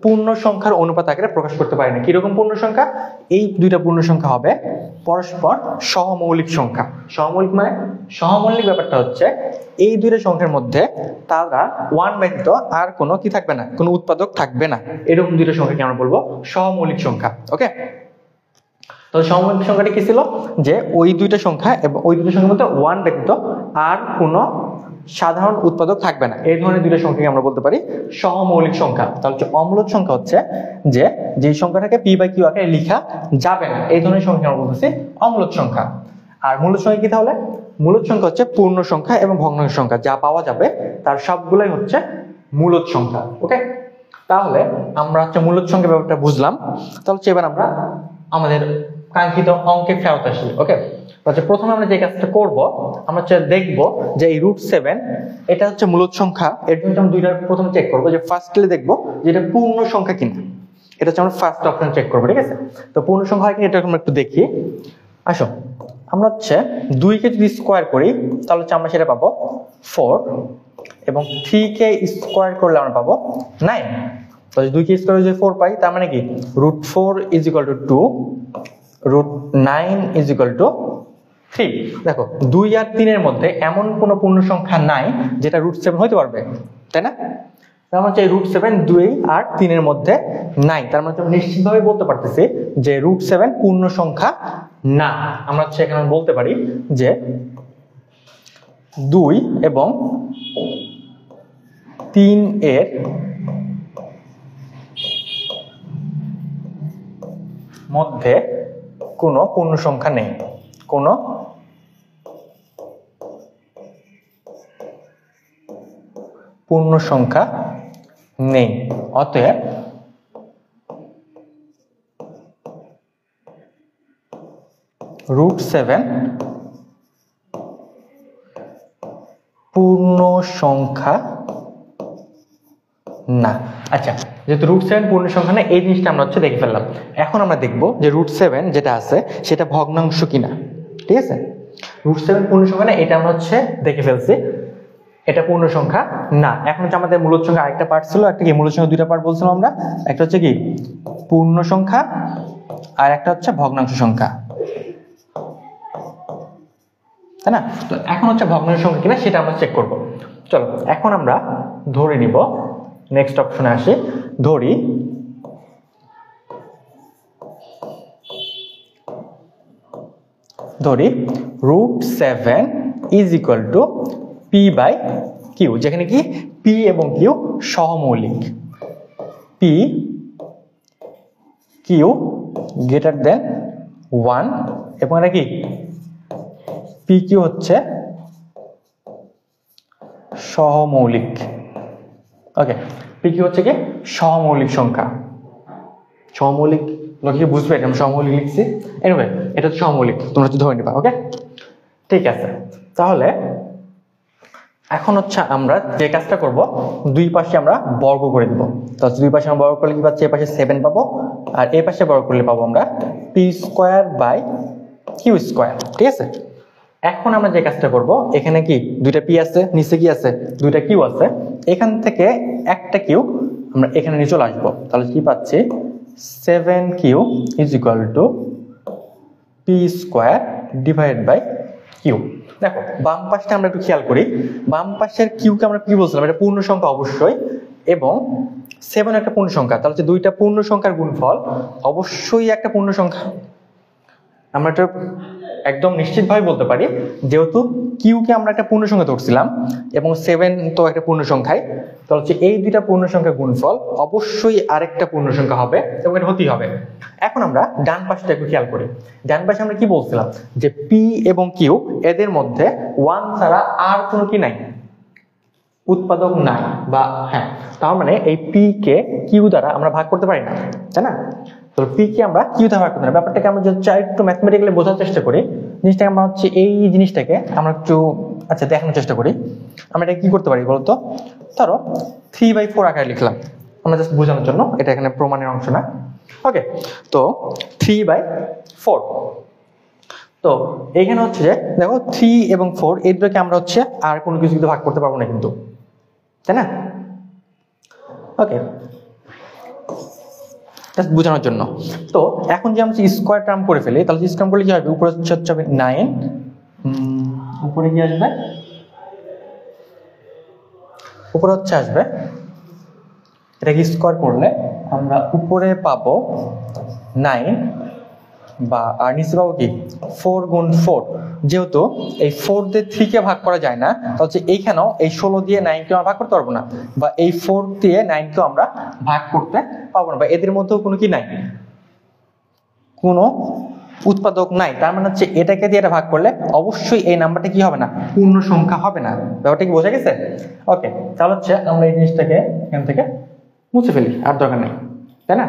পূর্ণ সংখ্যার অনুপাত আকারে প্রকাশ করতে পারি না। কিরকম পূর্ণ সংখ্যা? এই দুইটা পূর্ণ সংখ্যা হবে পরস্পর সহমৌলিক সংখ্যা। সহমৌলিক মানে সহমৌলিক ব্যাপারটা হচ্ছে এই দুইটা সংখ্যার মধ্যে তারা 1 ব্যতীত আর কোনো কি থাকবে না, কোনো উৎপাদক থাকবে না। এরকম দুইটা সংখ্যাকে আমরা বলবো সহমৌলিক সংখ্যা। ওকে, তো সহমৌলিক সংখ্যাটা কি ছিল? যে ওই দুইটা সংখ্যা এবং ওই দুইটা সংখ্যার মধ্যে 1 ব্যতীত আর কোনো সাধারণ উৎপাদক থাকবে না। এই ধরনের দুইটা সংখ্যাকে আমরা বলতে পারি সহমৌলিক সংখ্যা। তাহলে অমূলদ সংখ্যা হচ্ছে যে যেই সংখ্যাটাকে p/q আকারে লেখা যাবে না, এই ধরনের সংখ্যা আমরা বলতেছি অমূলদ সংখ্যা। আর মূলদ সংখ্যা কি তাহলে? মূলদ সংখ্যা হচ্ছে পূর্ণ সংখ্যা এবং ভগ্নাংশ সংখ্যা, যা পাওয়া যাবে তার সবগুলাই হচ্ছে মূলদ সংখ্যা। ওকে, তাহলে আমরা হচ্ছে মূলদ সংখ্যা ব্যাপারটা বুঝলাম। তাহলে এবার আমরা আমাদের কাঙ্ক্ষিত অঙ্কে ফেরত আসি। ওকে, আচ্ছা, প্রথমে আমরা যে কাজটা করব, আমরা হচ্ছে দেখব যে এই √7 এটা হচ্ছে মূলদ সংখ্যা। এর জন্য আমরা দুইটা প্রথমে চেক করব, যে ফার্স্টলি দেখব যে এটা পূর্ণ সংখ্যা কিনা। এটা হচ্ছে আমরা ফার্স্ট অপশন চেক করব। ঠিক আছে, তো পূর্ণ সংখ্যা হয় কিনা এটা আমরা একটু দেখি। আসো, আমরা হচ্ছে 2 কে যদি স্কোয়ার করি তাহলে হচ্ছে আমরা সেটা পাবো 4, এবং 3 কে স্কোয়ার করলে আমরা পাবো 9। তো 2 কে স্কোয়ার যদি 4 পাই, তার মানে কি √4 = 2, √9 = 3। দেখো, 2 আর 3 এর মধ্যে এমন কোনো পূর্ণ সংখ্যা নাই যেটা √7 হইতে পারবে, তাই না? তার মানে √7 2 আর 3 এর মধ্যে নাই। তার মানে আমরা নিশ্চিতভাবে বলতে পারতেছি যে √7 পূর্ণ সংখ্যা না। আমরা হচ্ছে এখানে বলতে পারি যে 2 এবং 3 এর মধ্যে কোনো পূর্ণ সংখ্যা নেই, কোনো পূর্ণ সংখ্যা নেই। অতএব √7 পূর্ণ সংখ্যা না। আচ্ছা, যেহেতু √7 পূর্ণ সংখ্যা না, এই জিনিসটা আমরা হচ্ছে দেখে ফেললাম। এখন আমরা দেখব যে √7 যেটা আছে সেটা ভগ্নাংশ কিনা। ঠিক আছে, √7 পূর্ণ সংখ্যা না, এটা আমরা হচ্ছে দেখে ফেলছি, এটা পূর্ণ সংখ্যা না। এখন হচ্ছে আমাদের মূলদ সংখ্যা আরেকটা পার্ট ছিল, একটা কি মূলদ সংখ্যা দুইটা পার্ট বলছিলাম আমরা, একটা হচ্ছে কি পূর্ণ সংখ্যা আর একটা হচ্ছে ভগ্নাংশ সংখ্যা, তাই না? তো এখন হচ্ছে ভগ্নাংশ সংখ্যা কিনা সেটা আমরা চেক করব। চলো এখন আমরা ধরে নিব, নেক্সট অপশনে আসি, ধরি √7 is equal to P by Q, যেখানে কি পি এবং কিউ সহমৌলিক, পি কিউ গ্রেটার দেন 1 এবং এটা কি পি কিউ হচ্ছে সহমৌলিক। ওকে, পি কিউ হচ্ছে কি সহমৌলিক সংখ্যা, সহমৌলিক লোকে বুঝবে আমি সহমৌলিক লিখছি, এনিওয়ে এটা হচ্ছে সহমৌলিক, তোমরা হচ্ছে ধরে নিবা। ওকে ঠিক আছে, তাহলে এখন হচ্ছে আমরা যে কাজটা করব, দুই পাশে আমরা বর্গ করে দিব। তো দুই পাশে আমরা বর্গ করলে কি পাচ্ছি, এই পাশে 7 পাবো আর এই পাশে বর্গ করলে পাবো আমরা P square by Q square. ঠিক আছে, এখন আমরা যে কাজটা করব, এখানে কি দুইটা পি আছে, নিচে কি আছে দুইটা কিউ আছে, এখান থেকে একটা কিউ আমরা এখানে নিয়ে চলে আসবো, তাহলে কি পাচ্ছি 7q is equal to P square divide by Q. দেখো বাম পাশটা আমরা একটু খেয়াল করি, বাম পাশের কিউকে আমরা কি বলছিলাম, এটা পূর্ণ সংখ্যা অবশ্যই, এবং 7 একটা পূর্ণ সংখ্যা, তাহলে হচ্ছে দুইটা পূর্ণ সংখ্যার গুণফল অবশ্যই একটা পূর্ণ সংখ্যা। আমরা এটা একদম নিশ্চিতভাবে বলতে পারি, যেহেতু কিউকে আমরা একটা পূর্ণ সংখ্যা ধরছিলাম এবং 7 তো একটা পূর্ণ সংখ্যায়, তাহলে হচ্ছে এই দুইটা পূর্ণ সংখ্যার গুণফল অবশ্যই আরেকটা পূর্ণ সংখ্যা হবে এবং এটা হতেই হবে। এখন আমরা ডান পাশটা একটু খেয়াল করি, ডান পাশে আমরা কি বলছিলাম যে পি এবং কিউ এদের মধ্যে 1 ছাড়া আর কোনো কি নাই, উৎপাদক নাই, বা হ্যাঁ তার মানে এই পি কে কিউ দ্বারা আমরা ভাগ করতে পারি না, তাই না? তো পি কে আমরা কিউ দ্বারা ভাগ করতে পারি। ব্যাপারটাকে আমরা যদি চাই একটু ম্যাথমেটিক্যালি বোঝার চেষ্টা করি, জিনিসটাকে আমরা হচ্ছে এই জিনিসটাকে আমরা একটু আচ্ছা দেখানোর চেষ্টা করি। আমরা এটা কি করতে পারি বলতো, ধরো 3/4 আকারে লিখলাম, আমরা জাস্ট বোঝানোর জন্য, এটা এখানে প্রমাণের অংশ না। ওকে, তো 3/4, তো এইখানে হচ্ছে যে দেখো 3 এবং 4 এই দুটোকে আমরা হচ্ছে আর কোনো কিছু ভাগ করতে পারবো না কিন্তু, তাই না? ওকে, জাস্ট বোঝানোর জন্য। তো এখন যে আমরা স্কোয়ার টার্ম করে ফেলি, তাহলে স্কোয়ার করলে কি হবে, উপরে হচ্ছে 9, উপরে কি আসবে, উপরে হচ্ছে আসবে, এটাকে স্কোয়ার করলে আমরা উপরে পাবো 9 বা আর নিচে পাবো কি 4 গুণ 4, যেহেতু এই 4 দিয়ে 3 কে ভাগ করা যায় না, তাহলে এইখানেও এই 16 দিয়ে 9 কে আমরা ভাগ করতে পারবো না, বা এই 4 দিয়ে 9 কে আমরা ভাগ করতে পারবো না, বা এদের মধ্যেও কোনো কি নাই, কোনো উৎপাদক নাই। তার মানে হচ্ছে এটাকে দিয়ে এটা ভাগ করলে অবশ্যই এই নাম্বারটা কি হবে না, পূর্ণ সংখ্যা হবে না। ব্যাপারটা কি বোঝা গেছে? ওকে, তাহলে হচ্ছে আমরা এই জিনিসটাকে এখান থেকে মুছে ফেলি, আর দরকার নেই, তাই না?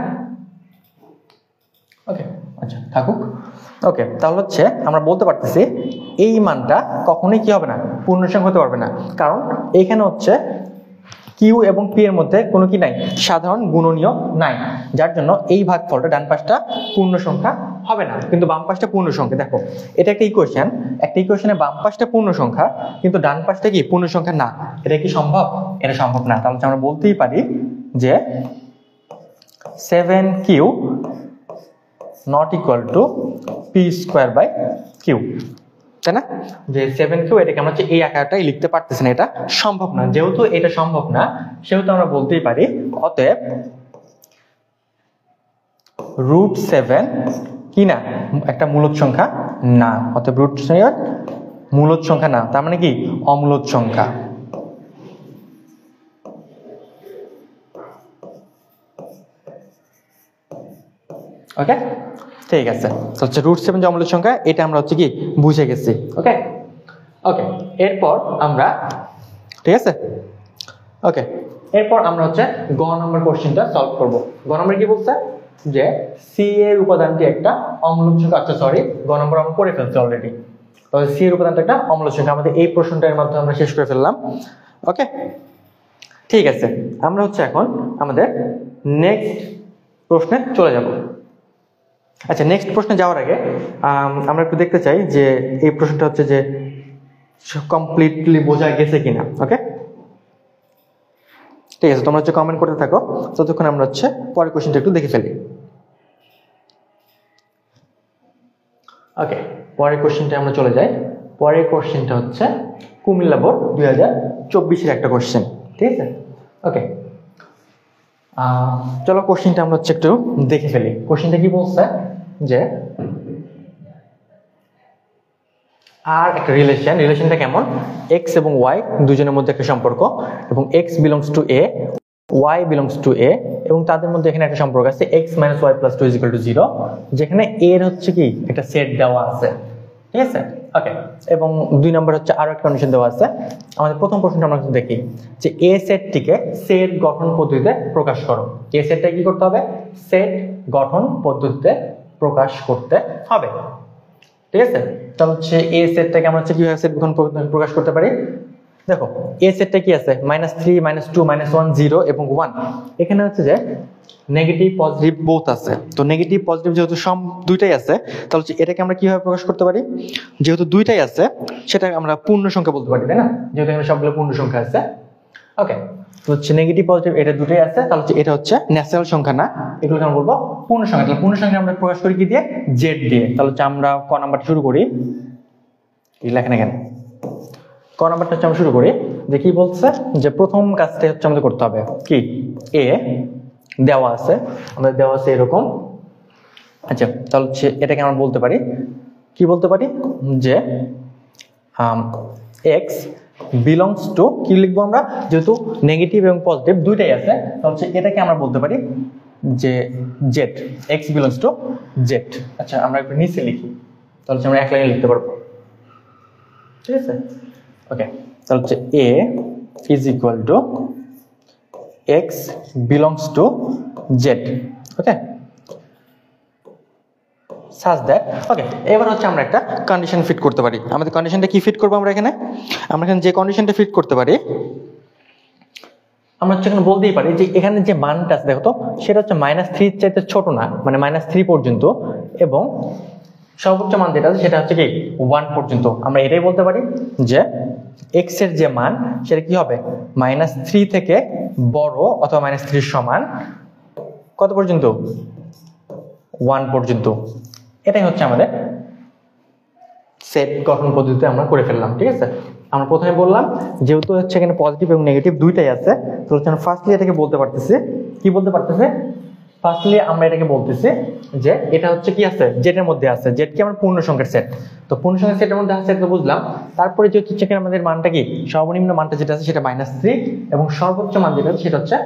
ওকে, আচ্ছা থাকুক। ওকে, তাহলে হচ্ছে আমরা বলতে পারতেছি এই মানটা কখনোই কি হবে না, পূর্ণ সংখ্যা হতে পারবে না, কারণ এইখানে হচ্ছে কিউ এবং পি এর মধ্যে কোনো কি নাই, সাধারণ গুণনীয় নাই, যার জন্য এই ভাগফলটা ডান পাশটা পূর্ণ সংখ্যা হবে না, কিন্তু বাম পাশটা পূর্ণ সংখ্যা। দেখো এটা একটা ইকুয়েশন, একটা ইকুয়েশনে বাম পাশটা পূর্ণ সংখ্যা কিন্তু ডান পাশটা কি পূর্ণ সংখ্যা না, এটা কি সম্ভব? এটা সম্ভব না। তাহলে আমরা বলতেই পারি যে 7q not equal to P square by Q, তাই না? যে 7q এটাকে আমরা হচ্ছে এই আকারটাই লিখতে পারতেছি না, এটা সম্ভব না। যেহেতু এটা সম্ভব না, সেহেতু আমরা বলতেই পারি অতএব √7 কি না, একটা মূলদ সংখ্যা না, অতএব √7 মূলদ সংখ্যা না, তার মানে কি অমূলদ সংখ্যা। ওকে, ঠিক আছে, তো হচ্ছে √7 যে অমূলদ সংখ্যা, এটা আমরা হচ্ছে কি বুঝে গেছি। ওকে ওকে, এরপর আমরা, ঠিক আছে, ওকে এরপর আমরা হচ্ছে গ নম্বর কোশ্চেনটা সলভ করব। গ নম্বর কি বলছে যে সি এর উপাদানটি একটা অমূলদ সংখ্যা, আচ্ছা সরি গ নম্বর আমরা করে ফেলছি অলরেডি, তাহলে সি এর উপাদানটা একটা অমূলদ সংখ্যা, আমাদের এই প্রশ্নটার মাধ্যমে আমরা শেষ করে ফেললাম। ওকে ঠিক আছে, আমরা হচ্ছে এখন আমাদের নেক্সট প্রশ্নে চলে যাব। আচ্ছা, নেক্সট প্রশ্নে যাওয়ার আগে আমরা একটু দেখতে চাই যে এই প্রশ্নটা হচ্ছে যে কমপ্লিটলি বোঝা গেছে কিনা। ওকে ঠিক আছে, তোমরা হচ্ছে কমেন্ট করতে থাকো, ততক্ষণ আমরা হচ্ছে পরের কোশ্চেনটা একটু দেখে ফেলি। ওকে, পরের কোশ্চেনটা আমরা চলে যাই। পরের কোশ্চেনটা হচ্ছে কুমিল্লা বোর্ড 2024-এর একটা কোশ্চেন, ঠিক আছে। ওকে, চলো কোশ্চেনটা আমরা হচ্ছে একটু দেখে ফেলি। কোশ্চেনটা কি বলছে যে আর একটা রিলেশনটা কেমন, এক্স এবং ওয়াই দুজনের মধ্যে একটা সম্পর্ক, এবং X belongs to A, Y belongs to A, এবং তাদের মধ্যে এখানে একটা সম্পর্ক আছে X minus Y plus 2 equal to 0, যেখানে এর হচ্ছে কি একটা সেট দেওয়া আছে, ঠিক আছে। ওকে, এবং 2 নম্বর হচ্ছে আরো একটা কন্ডিশন দেওয়া আছে। আমাদের প্রথম প্রশ্নটা আমরা একটু দেখি যে এ সেটটিকে সেট গঠন পদ্ধতিতে প্রকাশ করো। এ সেটটা কি করতে হবে, সেট গঠন পদ্ধতিতে প্রকাশ করতে হবে, ঠিক আছে। তাহলে হচ্ছে এ সেটটাকে আমরা হচ্ছে কিভাবে সেট গঠন পদ্ধতিতে প্রকাশ করতে পারি। দেখো এ সেটটা কি আছে, -3 -2 -1 0 এবং 1, এখানে হচ্ছে যে নেগেটিভ পজিটিভ বোথ আছে। তো নেগেটিভ পজিটিভ যেহেতু দুইটাই আছে, তাহলে হচ্ছে এটাকে আমরা কিভাবে প্রকাশ করতে পারি, যেহেতু দুইটাই আছে সেটা আমরা পূর্ণ সংখ্যা বলতে পারি, তাই না, যেহেতু এখানে সবগুলো পূর্ণ সংখ্যা আছে। ওকে, তো হচ্ছে নেগেটিভ পজিটিভ এটা দুটোই আছে, তাহলে হচ্ছে এটা হচ্ছে ন্যাচারাল সংখ্যা না, এগুলোকে আমরা বলবো পূর্ণ সংখ্যা। তাহলে পূর্ণ সংখ্যা আমরা প্রকাশ করি কি দিয়ে, জেড দিয়ে। তাহলে হচ্ছে আমরা ক নাম্বারটা শুরু করি, লেখেন এখানে ক নাম্বারটা হচ্ছে আমরা শুরু করি। যে কি বলছে যে প্রথম কাজটা হচ্ছে আমাদের করতে হবে কি, এ দেওয়া আছে, আমাদের দেওয়া আছে এরকম। আচ্ছা, তাহলে হচ্ছে এটাকে আমরা বলতে পারি কি, বলতে পারি যে এক্স বিলংস টু, কি লিখবো আমরা, যেহেতু নেগেটিভ এবং পজিটিভ দুইটাই আছে, তাহলে হচ্ছে এটাকে আমরা বলতে পারি যে Z, x belongs to Z. আচ্ছা, আমরা একটু নিচে লিখি, তাহলে হচ্ছে আমরা এক লাইনে লিখতে পারবো, ঠিক আছে। ওকে, তাহলে হচ্ছে A is equal to X belongs to Z. Okay, such that. ওকে, এবার হচ্ছে আমরা একটা কন্ডিশন ফিট করতে পারি। আমাদের কন্ডিশনটা কি ফিট করবো আমরা এখানে যে কন্ডিশনটা ফিট করতে পারি, আমরা হচ্ছে এখানে বলতেই পারি যে এখানে যে মানটা আছে দেখো তো, সেটা হচ্ছে -3 চাইতে ছোট না, মানে -3 পর্যন্ত, এবং সর্বোচ্চ মান যেটা আছে সেটা হচ্ছে কি 1 পর্যন্ত। আমরা এটাই বলতে পারি যে এক্স এর যে মান সেটা কি হবে, -3 থেকে বড় অথবা -3 সমান কত পর্যন্ত, 1 পর্যন্ত। এটাই হচ্ছে আমাদের সেট গঠন পদ্ধতিতে আমরা করে ফেললাম, ঠিক আছে। আমরা প্রথমে বললাম যেহেতু হচ্ছে এখানে পজিটিভ এবং নেগেটিভ দুইটাই আছে, তো হচ্ছে ফার্স্টলি এটাকে বলতে পারতেছি, কি বলতে পারতেছে, ফার্স্টলি আমরা এটাকে বলতেছি যে এটা হচ্ছে কি আছে, জেডের মধ্যে আছে, জেড কি আমার পূর্ণ সংখ্যার সেট, তো পূর্ণ সংখ্যার সেটের মধ্যে আছে এটা বুঝলাম। তারপরে যে হচ্ছে এখানে আমাদের মানটা কি, সর্বনিম্ন মানটা যেটা আছে সেটা -3, এবং সর্বোচ্চ মান যেটা আছে সেটা হচ্ছে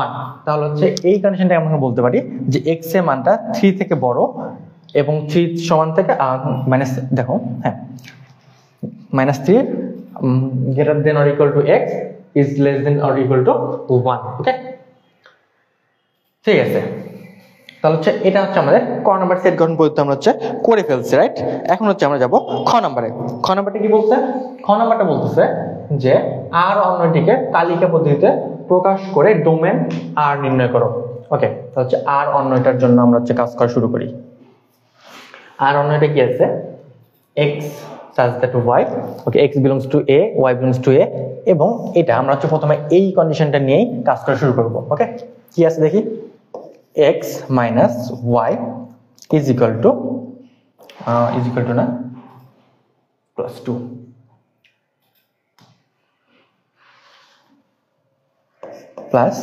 1। তাহলে হচ্ছে এই কন্ডিশনটা আমরা বলতে পারি যে এক্স এর মানটা 3 থেকে বড়, এবং 3 সমান থেকে মাইনাস, দেখো হ্যাঁ, -3 greater than or equal to x is less than or equal to 1। ওকে, ঠিক আছে। তাহলে হচ্ছে এটা হচ্ছে আমাদের ক নাম্বার সেট গঠন পদ্ধতি আমরা হচ্ছে করে ফেলছি, রাইট। এখন হচ্ছে আমরা যাব খ নাম্বারে। খ নাম্বারটা কি বলছে, খ নাম্বারটা বলতেছে যে আর অন্যটিকে তালিকা পদ্ধতিতে প্রকাশ করে ডোমেন আর নির্ণয় করো। ওকে, তাহলে হচ্ছে আর অন্যটার জন্য আমরা হচ্ছে কাজ করা শুরু করি। আর অন্যটা কি আছে, x such that y, okay, x belongs to a, y belongs to a, এবং এটা আমরা হচ্ছে প্রথমে এই কন্ডিশনটা নিয়েই কাজ করা শুরু করব। ওকে, কি আছে দেখি, x minus y is equal to না plus 2, plus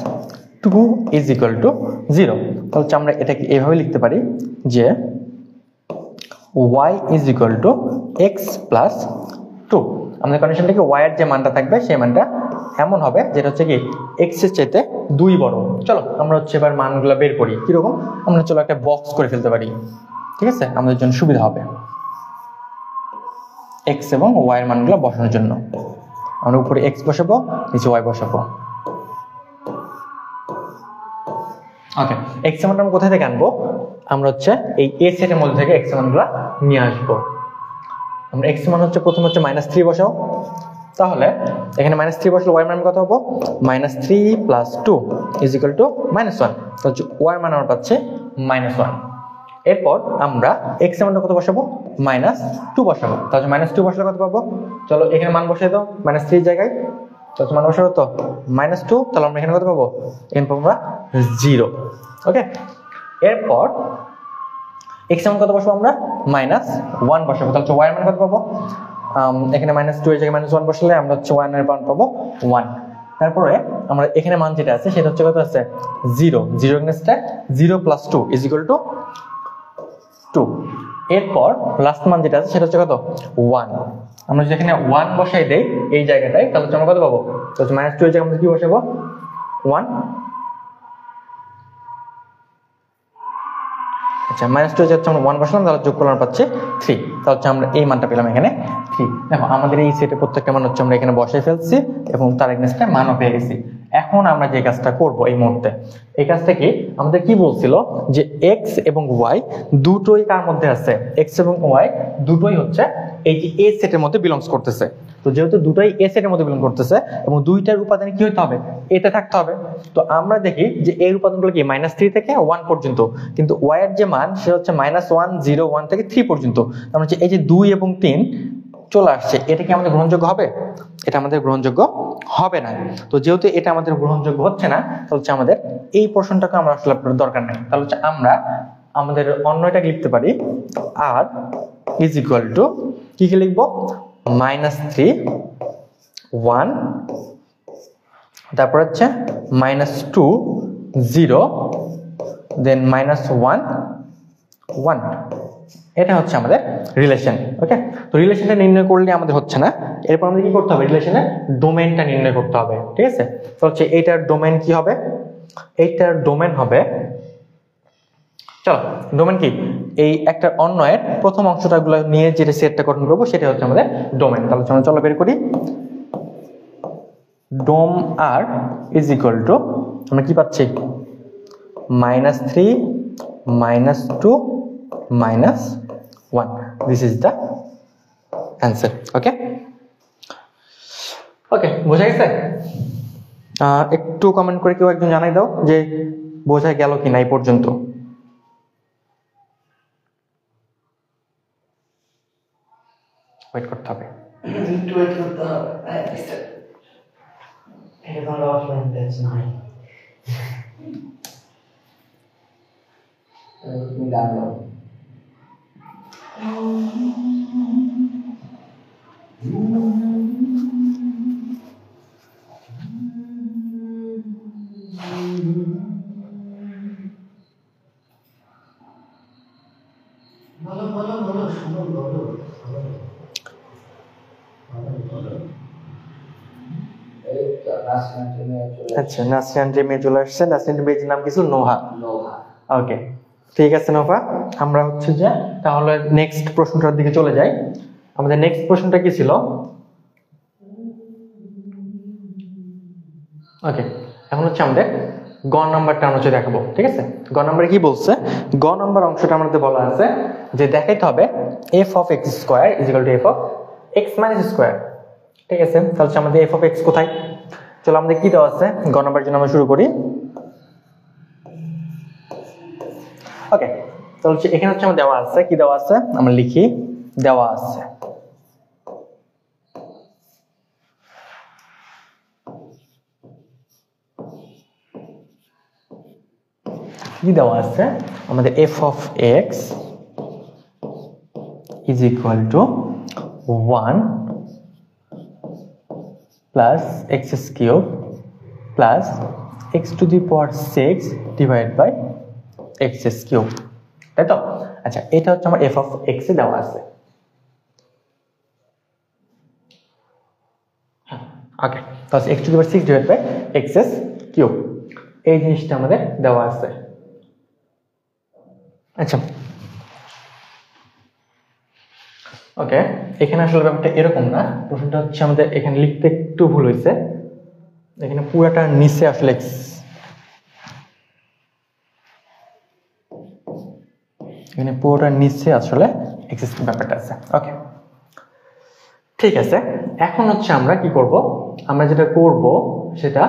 2 is equal to 0। তাহলে আমরা এটাকে এভাবে লিখতে পারি যে y is equal to x plus 2। আমাদের কন্ডিশনটা কি, y এর যে মানটা থাকবে সেই মানটা এমন হবে যেটা হচ্ছে কি x এর চাইতে 2 বড়। চলো আমরা হচ্ছে এবার মানগুলো বের করি। কিরকম, আমরা চলো একটা বক্স করে ফেলতে পারি, ঠিক আছে, আমাদের জন্য সুবিধা হবে x এবং y এর মানগুলো বসানোর জন্য। আমরা উপরে x বসাবো, নিচে y বসাবো। ওকে, x এর মানটা আমরা কোথা থেকে আনবো, আমরা হচ্ছে এই a সেটের মধ্যে থেকে x এর মানগুলো নিয়ে আসবো। আমরা x এর মান হচ্ছে প্রথমে হচ্ছে -3 বসাও, তাহলে এখানে -3 বসলে y এর মান কত হবে, -3 + 2 = -1। তাহলে y এর মান আমরা পাচ্ছি -1। এরপর আমরা x এর মানটা কত বসাবো, -2 বসাবো। তাহলে -2 বসালে কত পাবো, চলো এখানে মান বসাই দাও, -3 জায়গায়, তাহলে মান বসাবো তো -2, তাহলে আমরা এখানে কত পাবো, এখানে পাবো আমরা 0। ওকে, এরপর x এর মান কত বসাবো আমরা, -1 বসাবো। তাহলে y এর মান কত পাবো, এখানে -2 এর জায়গায় -1 বসালে আমরা হচ্ছে 1 এর মান পাবো 1। তারপরে আমরা এখানে মান যেটা আছে সেটা হচ্ছে কত আছে 0 0 এগেইনস্টে 0 + 2 = 2। এরপর লাস্ট মান যেটা আছে সেটা হচ্ছে কত 1। আমরা যদি এখানে 1 বসাই দেই এই জায়গাটায় তাহলে আমরা কত পাবো? তো -2 এর জায়গায় আমরা কি বসাবো 1। আচ্ছা -2 এর জায়গায় আমরা 1 বসালাম তাহলে যোগ করলে আমরা পাচ্ছি 3। তাহলে আমরা এই মানটা পেলাম এখানে 3। দেখো আমাদের এই সেটে প্রত্যেকটা মান হচ্ছে আমরা এখানে বসাই ফেলছি এবং তার এগেইনস্টে মানও পেয়ে গেছি। এখন আমরা যে কাজটা করব এই মুহূর্তে, এই কাজটা কি আমাদের কি বলছিল যে x এবং y দুটোই কার মধ্যে আছে, x এবং y দুটোই হচ্ছে এই যে a সেটের মধ্যে বিলংস করতেছে। তো যেহেতু দুটোই a সেটের মধ্যে বিলং করতেছে এবং দুইটার উপাদানে কি হতে হবে এতে থাকতে হবে। তো আমরা দেখি যে এর উপাদানগুলো কি -3 থেকে 1 পর্যন্ত, কিন্তু y এর যে মান সেটা হচ্ছে -1 0 1 থেকে 3 পর্যন্ত। তার মানে এই যে 2 এবং 3 চলে আসছে, এটা কি আমাদের গ্রহণযোগ্য হবে? এটা আমাদের গ্রহণযোগ্য হবে না। তো যেহেতু এটা আমাদের গ্রহণযোগ্য হচ্ছে না তাহলে হচ্ছে আমাদের এই পোরশনটাকে আমরা আসলে দরকার নেই। তাহলে হচ্ছে আমরা আমাদের অন্যটাকে লিখতে পারি r = কি কি লিখবো -3 1 তারপর হচ্ছে -2 0 দেন -1 1। এটা হচ্ছে আমাদের রিলেশন। ওকে, তো রিলেশনটা নির্ণয় করলে আমাদের হচ্ছে না, এরপর আমাদের কি করতে হবে রিলেশনের ডোমেইনটা নির্ণয় করতে হবে। ঠিক আছে, তো হচ্ছে এইটার ডোমেইন কি হবে, এইটার ডোমেইন হবে, চলো ডোমেইন কি এই একটা অন্যয়ের প্রথম অংশটাগুলো নিয়ে যেটা সেটটা গঠন করব সেটা হচ্ছে আমাদের ডোমেইন। তাহলে আমরা চলো বের করি ডোম r = আমরা কি পাচ্ছি -3 -2 -1। This is the answer. Okay okay, বোঝা গেছে? একটু কমেন্ট করে কেউ একজন জানাই দাও যে বোঝা গেল কিনা এই পর্যন্ত। ওয়েট করতে হবে, একটু ওয়েট করতে হবে। এখন অফলাইন ব্যাচ নাই। তুমি গান গাও। বলো বলো বলো শুনো বলো। আচ্ছা নাসরিয়ান যে মেয়ে চলে আসছে, নাসরিয়ান মেয়ের নাম কিছু নোহা। নোহা, ওকে ঠিক আছে নোভা, আমরা হচ্ছে যে তাহলে নেক্সট প্রশ্নটার দিকে চলে যাই। আমাদের নেক্সট প্রশ্নটা কি ছিল? ওকে, এখন হচ্ছে আমাদের গ নাম্বারটা আমরা হচ্ছে দেখাবো। ঠিক আছে, গ নাম্বারে কি বলছে, গ নাম্বার অংশটা আমাদের বলা আছে যে দেখাইতে হবে f(x² = f(x-2)। ঠিক আছে, তাহলে আমাদের f(x) কোথায়? চলো আমাদের কি দেওয়া আছে গ নাম্বারের জন্য আমরা শুরু করি। ওকে, তাহলে এখানে হচ্ছে আমার দেওয়া আছে, কি দেওয়া আছে আমরা লিখি, দেওয়া আছে কি দেওয়া আছে আমাদের f(x) = 1 plus x³ plus x⁶ divided by x³, তাই তো? আচ্ছা, এটা হচ্ছে আমার f(x) এ দেওয়া আছে। ওকে, তাহলে x⁶ divided by x³ এই জিনিসটা আমাদের দেওয়া আছে। আচ্ছা ওকে, এখানে আসলে ব্যাপারটা এরকম না, প্রশ্নটা হচ্ছে আমাদের এখানে লিখতে একটু ভুল হয়েছে। এখানে পুরাটা নিচে আসলে এখানে পুরোটা নিচে আসলে এক্স ব্যাপারটা আছে। ওকে ঠিক আছে, এখন হচ্ছে আমরা কি করব, আমরা যেটা করব সেটা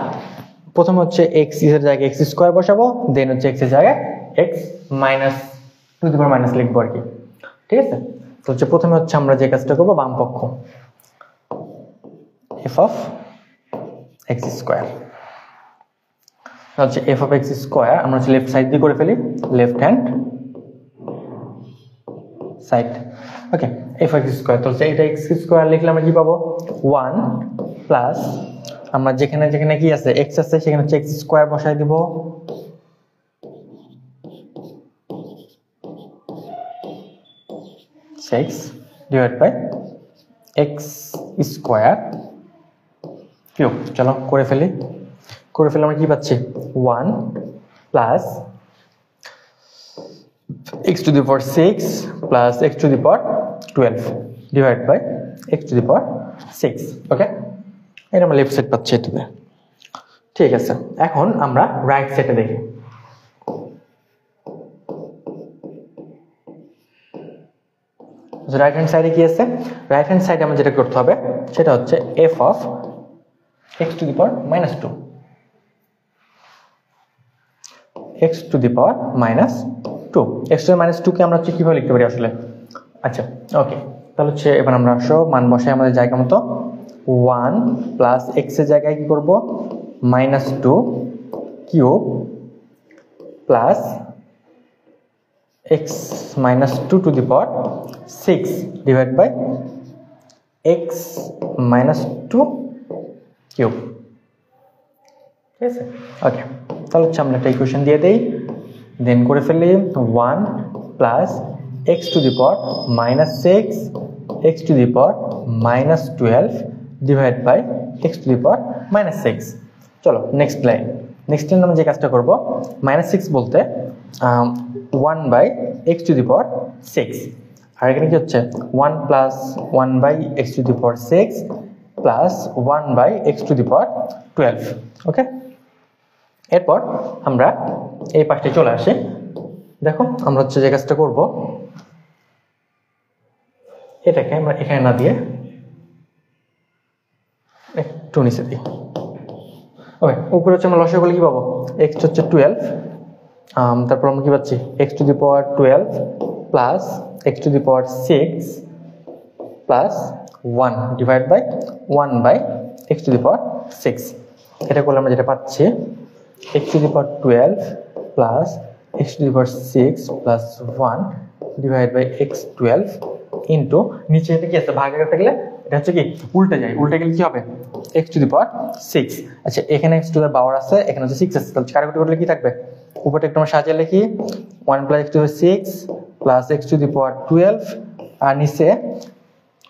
প্রথমে হচ্ছে x এর জায়গায় x² বসাবো, দেন হচ্ছে x এর জায়গায় x - লিখবো আর কি। ঠিক আছে, তো হচ্ছে প্রথমে হচ্ছে আমরা যে কাজটা করব বাম পক্ষ f(x²) হচ্ছে f(x²) আমরা হচ্ছে লেফট সাইড দিয়ে করে ফেলি, লেফট হ্যান্ড সাইড। ওকে, এফ এক্স স্কোয়ার, তাহলে এটা এক্স স্কোয়ার লিখলে আমরা কি পাবো 1 প্লাস আমরা যেখানে যেখানে কি আছে এক্স আছে সেখানে হচ্ছে এক্স স্কোয়ার বসাই দিব, X divide by X square cube. চলো করে ফেলি আমরা কি পাচ্ছি 1 plus x to the power 6 plus x to the power 12 divided by x to the power 6। ওকে, এটা আমরা লেফট সাইড পাচ্ছি এটাতে। ঠিক আছে, এখন আমরা রাইট সাইডে দেখি। রাইট হ্যান্ড সাইডে কি আছে? রাইট হ্যান্ড সাইডে আমরা যেটা করতে হবে সেটা হচ্ছে f of x to the power -2, x to the power -2, x to the -2 কে আমরা হচ্ছে কিভাবে লিখতে পারি আসলে? আচ্ছা, ওকে, তাহলে হচ্ছে এবার আমরা সব মান বসাই আমাদের জায়গা মতো। 1 প্লাস x এর জায়গায় কি করব -2 cube plus x -2 to the power 6 divided by x -2 cube. ঠিক আছে, ওকে, তাহলে হচ্ছে আমরা একটা ইকুয়েশন দিয়ে দেই, দেন করে ফেলি 1 plus x to the power -6 x to the power -12 divide by x to the power -6। চলো নেক্সট লাইন আমরা যে কাজটা করব -6 বলতে 1 by x to the power 6, আর এখানে কি হচ্ছে 1 plus 1 by x to the power 6 plus 1 by x to the power 12। Okay, এরপর আমরা এই পাশে চলে আসি। দেখো আমরা হচ্ছে যে কাজটা করব এটাকে আমরা এখানে না দিয়ে একটু নিচে দিই। ওকে, উপরে হচ্ছে আমরা লসাগু কি পাবো x হচ্ছে 12, তারপর আমরা কি পাচ্ছি x to the power 12 plus x to the power 6 plus 1 divide by 1 by x to the power 6। এটা করলে আমরা যেটা পাচ্ছি x to the power 12 plus x to the power 6 plus 1 divide by x 12 into নিচে এটা কি আছে ভাগাকার থাকলে এটা হচ্ছে কি উল্টে যায়, উল্টে গেলে কি হবে x to the power 6। আচ্ছা, এখানে x to the power আছে, এখানে হচ্ছে 6 আছে, তাহলে কাটাকুটি করলে কি থাকবে উপরটা একটু আমরা সাজিয়ে লিখি 1 plus x to the power 6 plus x to the power 12, আর নিচে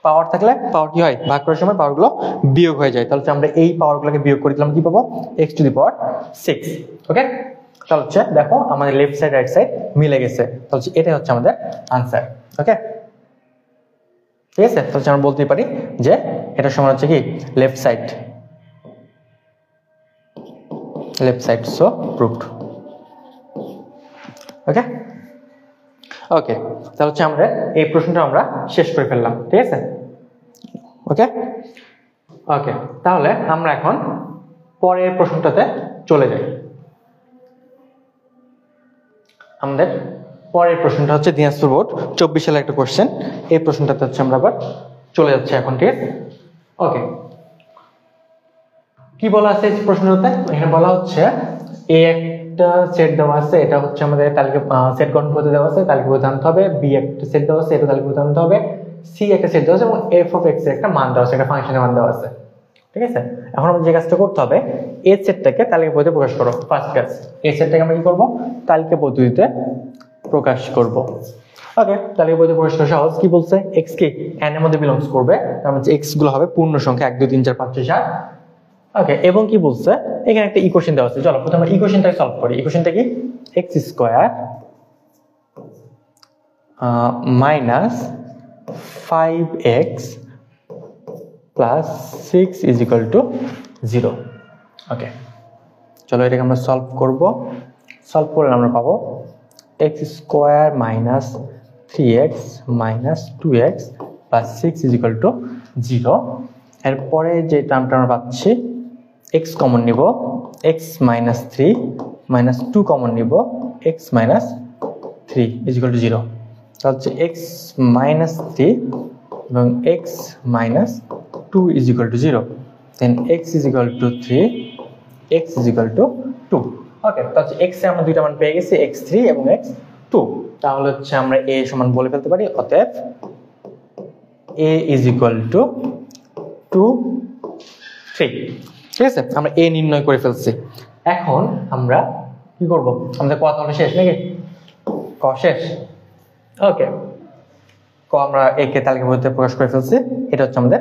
পাওয়ার থাকলে পাওয়ার কি হয় ভাগ করার সময় পাওয়ারগুলো বিয়োগ হয়ে যায়, তাহলে আমরা এই পাওয়ারগুলোকে বিয়োগ করে দিলাম কি পাবো x to the power 6। ওকে, তাহলে হচ্ছে দেখো আমাদের লেফট সাইড রাইট সাইড মিলে গেছে, তাহলে এটাই হচ্ছে আমাদের আনসার। ওকে, ঠিক আছে, তাহলে আমরা বলতে পারি যে এটা সমান হচ্ছে কি লেফট সাইড সো প্রুভড। ওকে, ওকে, তাহলে হচ্ছে আমরা এই প্রশ্নটা আমরা শেষ করে ফেললাম। ঠিক আছে, ওকে, ওকে, তাহলে আমরা এখন পরের প্রশ্নটাতে চলে যাই। আমাদের পরের প্রশ্নটা হচ্ছে দিনাজপুর বোর্ড 24 সালের একটা কোশ্চেন, এই প্রশ্নটাতে হচ্ছে আমরা আবার চলে যাচ্ছি এখন। ঠিক আছে, ওকে, কি বলা আছে এই প্রশ্নটাতে? এখানে বলা হচ্ছে এই একটা সেট দেওয়া আছে, এটা হচ্ছে আমাদের তালিকা সেট গঠন করতে দেওয়া আছে, তালিকাবদ্ধ আনতে হবে। বি একটা সেট দেওয়া আছে, এটা তালিকাবদ্ধ আনতে হবে। সি একটা সেট দেওয়া আছে এবং এফ অফ এক্স এর একটা মান দেওয়া আছে, একটা ফাংশনের মান দেওয়া আছে। ঠিক আছে, এখন আমাদের যে কাজটা করতে হবে এই সেটটাকে তালিকা পদ্ধতিতে প্রকাশ করো। ফার্স্ট কাজ, এই সেটটাকে আমরা কি করব তালিকা পদ্ধতিতে প্রকাশ করব। ওকে, তালিকা পদ্ধতিতে প্রকাশ করা সহজ। কি বলছে এক্স কি n এর মধ্যে বিলংস করবে, তার মানে এক্স গুলো হবে পূর্ণ সংখ্যা 1 2 3 4 5 6 7। ওকে, এবং কি বলছে এখানে একটা ইকুয়েশন দেওয়া আছে, চলো প্রথমে আমরা ইকুয়েশনটাকে সলভ করি। ইকুয়েশনটা কি x square minus 5x plus 6 is equal to 0। ওকে, চলো এটাকে আমরা সলভ করব। সলভ করলে আমরা পাবো x square minus 3x minus 2x plus 6 is equal to 0। এরপরে যে টার্মটা আমরা পাচ্ছি x কমন নিব, x মাইনাস 3 মাইনাস 2 কমন নিব, x minus 3 is equal to 0। তাহলে হচ্ছে x মাইনাস 3 এবং x minus 2 is equal to 0, then x is equal to 3, x is equal to 2। Okay, তাহলে x এ আমরা দুইটা মান পেয়ে গেছি, x3 এবং x2। তাহলে হচ্ছে আমরা a সমান বলে ফেলতে পারি, অতএব a ইজ ইকুয়াল টু 2 3। ঠিক আছে, আমরা a নির্ণয় করে ফেলছি। এখন আমরা কি করব, আমাদের ক তাহলে শেষ নাকি? ক শেষ। ওকে, ক আমরা a কে তালিকাবদ্ধ প্রকাশ করে ফেলছি, এটা হচ্ছে আমাদের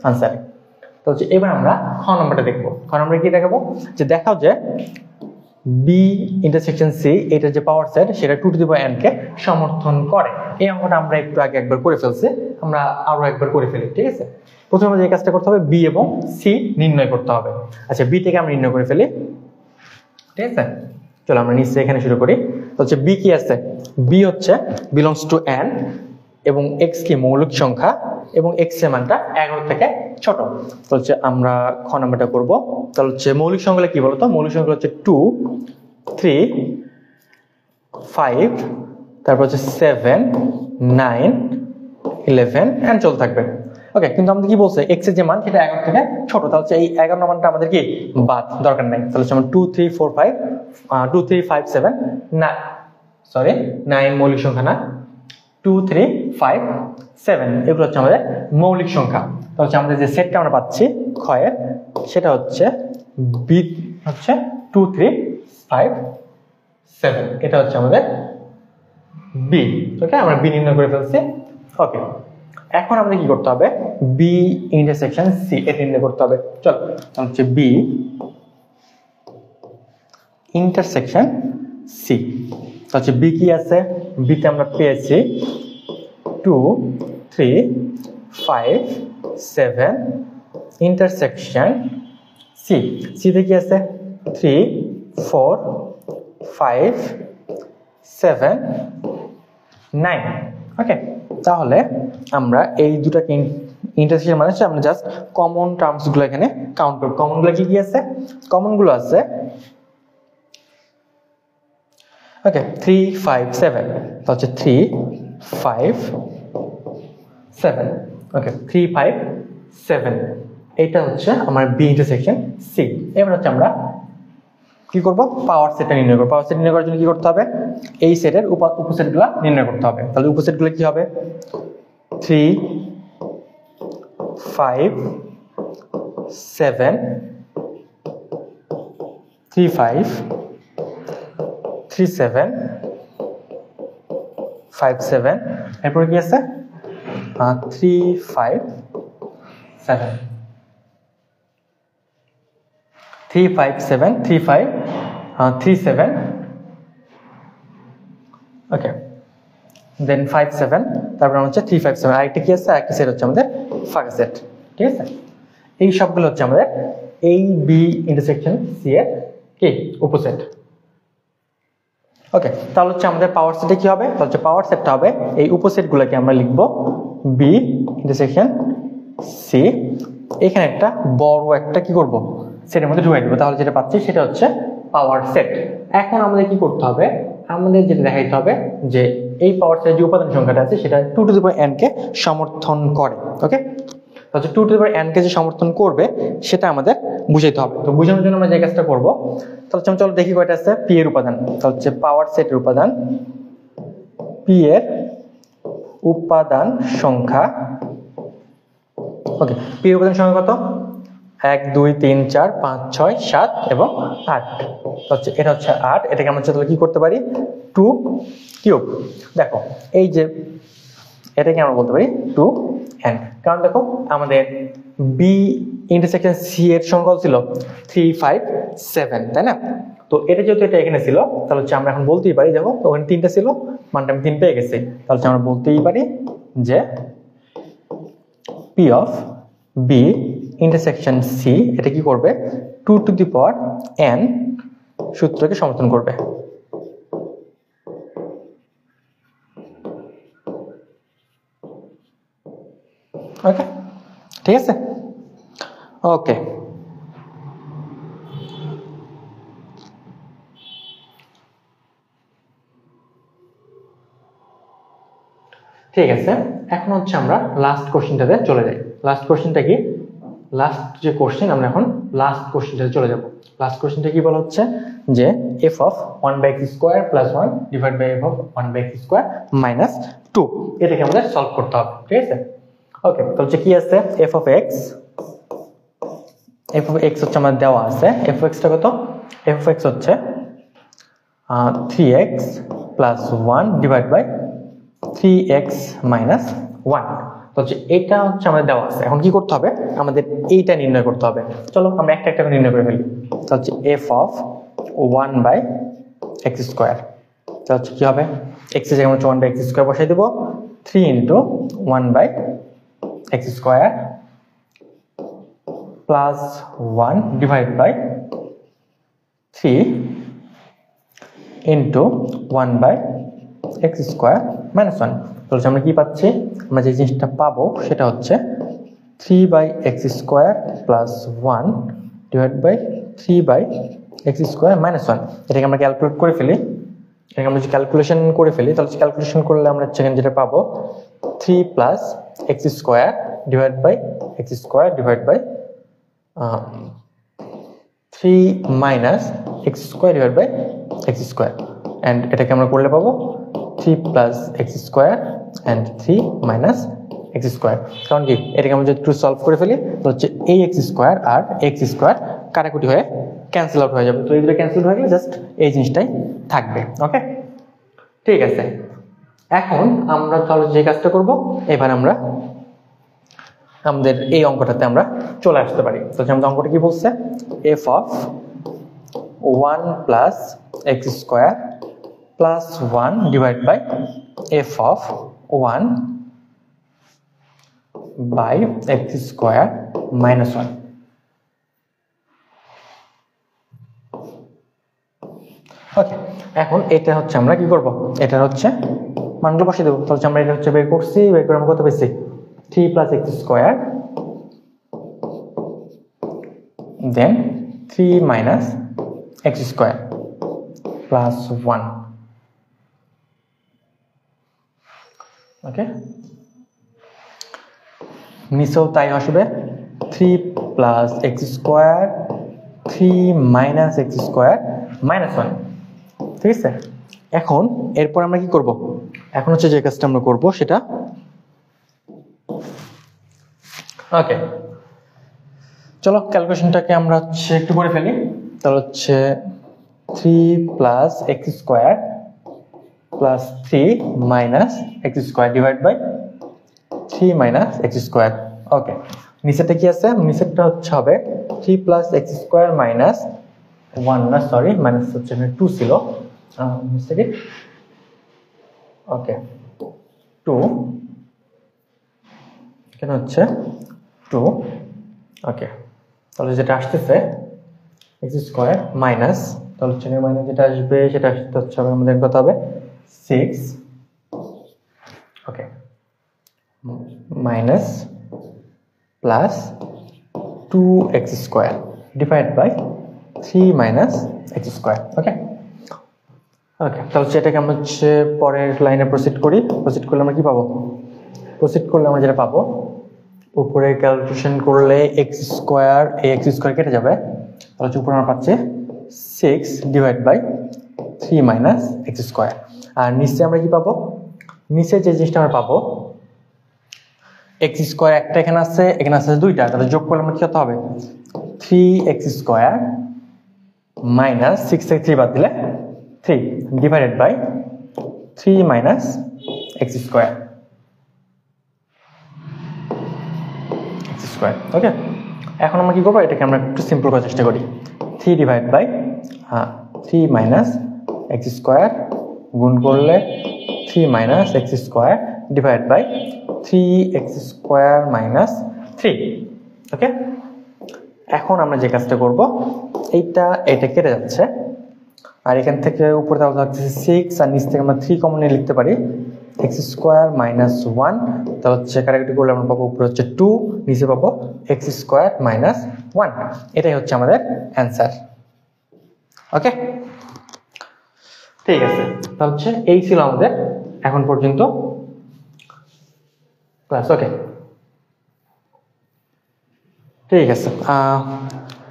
আনসার। তো হচ্ছে এবার আমরা খ নম্বরটা দেখবো। খ নম্বরে কি দেখাবো, যে দেখাও যে বি ইন্টারসেকশন সি এটার যে পাওয়ার সেট সেটা 2 টু দি পাওয়ার n কে সমর্থন করে। এই অঙ্কটা আমরা একটু আগে একবার করে ফেলছি, আমরা আরো একবার করে ফেলি। ঠিক আছে, প্রথমে আমাদের এই কাজটা করতে হবে, বি এবং সি নির্ণয় করতে হবে। আচ্ছা, বি থেকে আমরা নির্ণয় করে ফেলি। ঠিক আছে, চলো আমরা নিচে এখানে শুরু করি। তো হচ্ছে বি কি আছে, বি হচ্ছে বিলংস টু n এবং x কি মৌলিক সংখ্যা এবং x এর মানটা 11 থেকে ছোট। তো হচ্ছে আমরা খ নাম্বারটা করব। তাহলে হচ্ছে মৌলিক সংখ্যাগুলো কি বলতো, মৌলিক সংখ্যা হচ্ছে 2 3 5, তারপর হচ্ছে 7 9 11 এন্ড চলতে থাকবে। ওকে, কিন্তু আমাদের কি বলছে, x এর যে মান সেটা 11 থেকে ছোট, তাহলে হচ্ছে এই 11 নম্বর মানটা আমাদের কি বাদ, দরকার নাই। তাহলে হচ্ছে আমরা 2 3 4 5 2 3 5 7 না সরি 9 মৌলিক সংখ্যা না, 2 3 5 7 এগুলো হচ্ছে আমাদের মৌলিক সংখ্যা। তাহলে হচ্ছে আমাদের যে সেটটা আমরা পাচ্ছি ক্ষয়ের, সেটা হচ্ছে বি হচ্ছে 2 3 5 7, এটা হচ্ছে আমাদের বি। ওকে, আমরা বি নির্ণয় করে ফেলছি। ওকে, এখন আমাদের কি করতে হবে, বি ইন্টারসেকশন সি এটা নির্ণয় করতে হবে। চলো, তাহলে হচ্ছে বি ইন্টারসেকশন সি। তো হচ্ছে বি কি আছে, বিতে আমরা পেয়েছি 2 3 5 7 ইন্টারসেকশন সি। সিতে কি আছে 3 4 5 7 9। ওকে, তাহলে আমরা এই দুটাকে ইন্টারসেকশন মানে আমরা জাস্ট কমন টার্মস গুলো এখানে কাউন্ট করব। কমন গুলো কি কি আছে, কমন গুলো আছে ওকে 3 5 7, তো হচ্ছে 3 5 7। ওকে, 3 5 7 এটা হচ্ছে আমার বি ইন্টারসেকশন সি। এবার হচ্ছে আমরা কি করব, পাওয়ার সেটটা নির্ণয় করব। পাওয়ার সেট নির্ণয় করার জন্য কি করতে হবে, এই সেটের উপসেটগুলো নির্ণয় করতে হবে। তাহলে উপসেটগুলো কি হবে, 3 5 7 3 5 3 7 5 7, এরপর কি আছে 3 5 7 3 5 7 3 5 3 7। ওকে, দেন 5 7, তারপর হচ্ছে 3 5 7, আরেকটা কি আছে, আরেকটা সেট হচ্ছে আমাদের ফাঁকা সেট। ঠিক আছে, এই সবগুলো হচ্ছে আমাদের এই বি ইন্টারসেকশন সি এর কি উপসেট। ওকে, তাহলে হচ্ছে আমাদের পাওয়ার সেটে কি হবে, তাহলে হচ্ছে পাওয়ার সেটটা হবে এই উপসেটগুলোকে আমরা লিখব বি ইন্টারসেকশন সি, এখানে একটা বড় একটা কি করব সেটের মধ্যে ঢুকাই দেবো। তাহলে যেটা পাচ্ছি সেটা হচ্ছে পাওয়ার সেট। এখন আমাদের কি করতে হবে, আমাদের যেটা দেখাইতে হবে যে এই পাওয়ার সেটের যে উপাদান সংখ্যাটা আছে সেটা 2 টু দি পাওয়ার n কে সমর্থন করে। ওকে, তাহলে 2 টু দি পাওয়ার n কে যে সমর্থন করবে সেটা আমাদের বুঝাইতে হবে। তো বোঝানোর জন্য আমরা যে কাজটা করব, তাহলে চলো দেখি কয়টা আছে পি এর উপাদান। তাহলে হচ্ছে পাওয়ার সেটের উপাদান, পি এর উপাদান সংখ্যা। ওকে, পি এর উপাদান সংখ্যা কত, 1 2 3 4 5 6 7 এবং 8। হচ্ছে এটা হচ্ছে 8, এটাকে আমরা তাহলে কি করতে পারি 2 কিউব। দেখো এই যে এটাকে আমরা বলতে পারি 2n, কারণ দেখো আমাদের বি ইন্টারসেকশন সি এর সংখ্যা ছিল 3 5 7, তাই না? তো এটা যেহেতু এটা এখানে ছিল, তাহলে হচ্ছে আমরা এখন বলতেই পারি, দেখো ওখানে 3টা ছিল, মানটা আমি 3 পেয়ে গেছি, তাহলে হচ্ছে আমরা বলতেই পারি যে P of B intersection C এটা কি করবে 2 টু দি পাওয়ার n সূত্রকে সমর্থন করবে। ওকে, ঠিক আছে। ওকে, ঠিক আছে। এখন হচ্ছে আমরা লাস্ট কোশ্চেনটাতে চলে যাই। লাস্ট কোশ্চেনটা কি, লাস্ট যে কোশ্চেন, আমরা এখন লাস্ট কোশ্চেনটাতে চলে যাব। লাস্ট কোশ্চেনটা কি বলা হচ্ছে যে f of 1/x² + 1 divide by f of 1/x² - 2, এটাকে আমাদের সলভ করতে হবে। ঠিক আছে, ওকে। তো হচ্ছে কি আছে, f of x হচ্ছে আমাদের দেওয়া আছে। f of x টা কত? f of x হচ্ছে 3x + 1 ডিভাইড বাই 3x - 1। তো হচ্ছে এটা হচ্ছে আমাদের দেওয়া আছে। এখন কি করতে হবে, আমাদের এইটা নির্ণয় করতে হবে। চলো আমরা একটা একটা করে নির্ণয় করে ফেলি। তো হচ্ছে f of 1/x², তো হচ্ছে কি হবে, x এর জায়গায় আমরা 1/x² বসাই দেব, 3 × 1/x² plus 1 divide by 3 × 1/x² - 1। তাহলে আমরা কি পাচ্ছি, আমরা যে জিনিসটা পাবো সেটা হচ্ছে 3/x² plus 1 divide by 3/x² - 1। এটাকে আমরা ক্যালকুলেট করে ফেলি। এটাকে আমরা যদি ক্যালকুলেশন করে ফেলি, তাহলে ক্যালকুলেশন করলে আমরা সেখানে যেটা পাবো 3 + x² divide by x² divide by 3 - x² divide by x², and এটাকে আমরা করলে পাবো 3 + x² and 3 - x²। কারণ কি, এটাকে আমরা যদি একটু সলভ করে ফেলি, তো হচ্ছে এই x² আর x² কাটাকুটি হয়ে ক্যান্সেল আউট হয়ে যাবে। তো এইগুলো ক্যান্সেল হয়ে গেলে জাস্ট এই জিনিসটাই থাকবে। ওকে, ঠিক আছে। এখন আমরা তাহলে যে কাজটা করব, এবার আমরা আমাদের এই অঙ্কটাতে আমরা চলে আসতে পারি। তো আমাদের অঙ্কটা কি বলছে, f of 1 + x² plus 1 divide by f of 1 by x² minus 1। Okay, এখন এটা হচ্ছে আমরা কি করব, এটা হচ্ছে মানগুলো বসিয়ে দেবো। তাহলে আমরা এটা হচ্ছে বের করছি, বের করে আমরা কত পেয়েছি, 3 + x² দেন 3 - x² প্লাস 1। ওকে, নিচেও তাই আসবে, 3 + x², 3 - x² - 1। ঠিক আছে, এখন এরপর আমরা কি করব, এখন হচ্ছে যে কাজটা আমরা করব সেটা, ওকে চলো ক্যালকুলেশনটাকে আমরা হচ্ছে একটু করে ফেলি। তাহলে হচ্ছে 3 + x² plus 3 - x² divide by 3 - x²। ওকে, নিচেটা কি আছে, নিচেরটা হচ্ছে হবে 3 + x² মাইনাস 1 না, সরি মাইনাস হচ্ছে 2 ছিল, ওকে 2, এখানে হচ্ছে 2। ওকে, তাহলে যেটা আসতেছে x² মাইনাস, তাহলে হচ্ছে মাইনাস যেটা আসবে সেটা আসতে হচ্ছে আমাদের কত হবে 6, okay minus plus 2x² divide by 3 - x²। Okay, okay তাহলে এটাকে আমরা হচ্ছে পরের লাইনে প্রসিড করি। প্রসিড করলে আমরা কি পাবো, প্রসিড করলে আমরা যেটা পাবো, উপরে ক্যালকুলেশন করলে x² এই x² কেটে যাবে, তাহলে উপরে আমরা পাচ্ছি 6 ডিভাইড বাই 3 - x²। আর নিচে আমরা কি পাবো, নিচে যে জিনিসটা আমরা পাবো x² একটা এখানে আছে, এখানে আছে দুইটা, তাহলে যোগ করলে আমরা কি করতে হবে, 3x² মাইনাস 6 থেকে 3 বাদ দিলে 3 ডিভাইডেড বাই 3 - x²। ওকে, এখন আমরা কি করবো, এটাকে আমরা একটু সিম্পল করার চেষ্টা করি। 3 ডিভাইড বাই 3 - x² গুণ করলে 3 - x² ডিভাইড বাই 3x² - 3। ওকে, এখন আমরা যে কাজটা করব, এটা কেটে যাচ্ছে, আর এখান থেকে উপরে তাহলে থাকছে 6, আর নিচ থেকে আমরা 3 কমন নিয়ে লিখতে পারি, x² - 1। তাহলে হচ্ছে কাটাকুটি করলে আমরা পাবো উপরে হচ্ছে 2, নিচে পাবো x² - 1। এটাই হচ্ছে আমাদের অ্যান্সার। ওকে, ঠিক আছে, তাহলে হচ্ছে এই ছিল আমাদের এখন পর্যন্ত ক্লাস। ওকে, ঠিক আছে,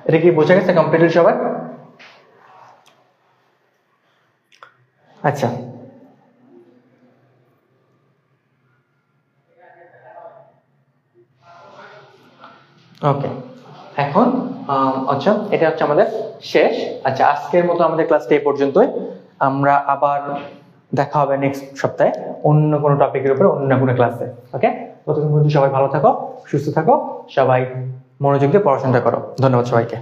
এটা কি বোঝা গেছে কমপ্লিটলি সবার? আচ্ছা, ওকে। এখন আচ্ছা, এটা হচ্ছে আমাদের শেষ। আচ্ছা, আজকের মতো আমাদের ক্লাসটা এই পর্যন্তই। আমরা আবার দেখা হবে নেক্সট সপ্তাহে অন্য কোনো টপিকের উপরে, অন্য কোনো ক্লাসে। ওকে, ততক্ষণ পর্যন্ত সবাই ভালো থাকো, সুস্থ থাকো, সবাই মনোযোগ দিয়ে পড়াশোনাটা করো। ধন্যবাদ সবাইকে।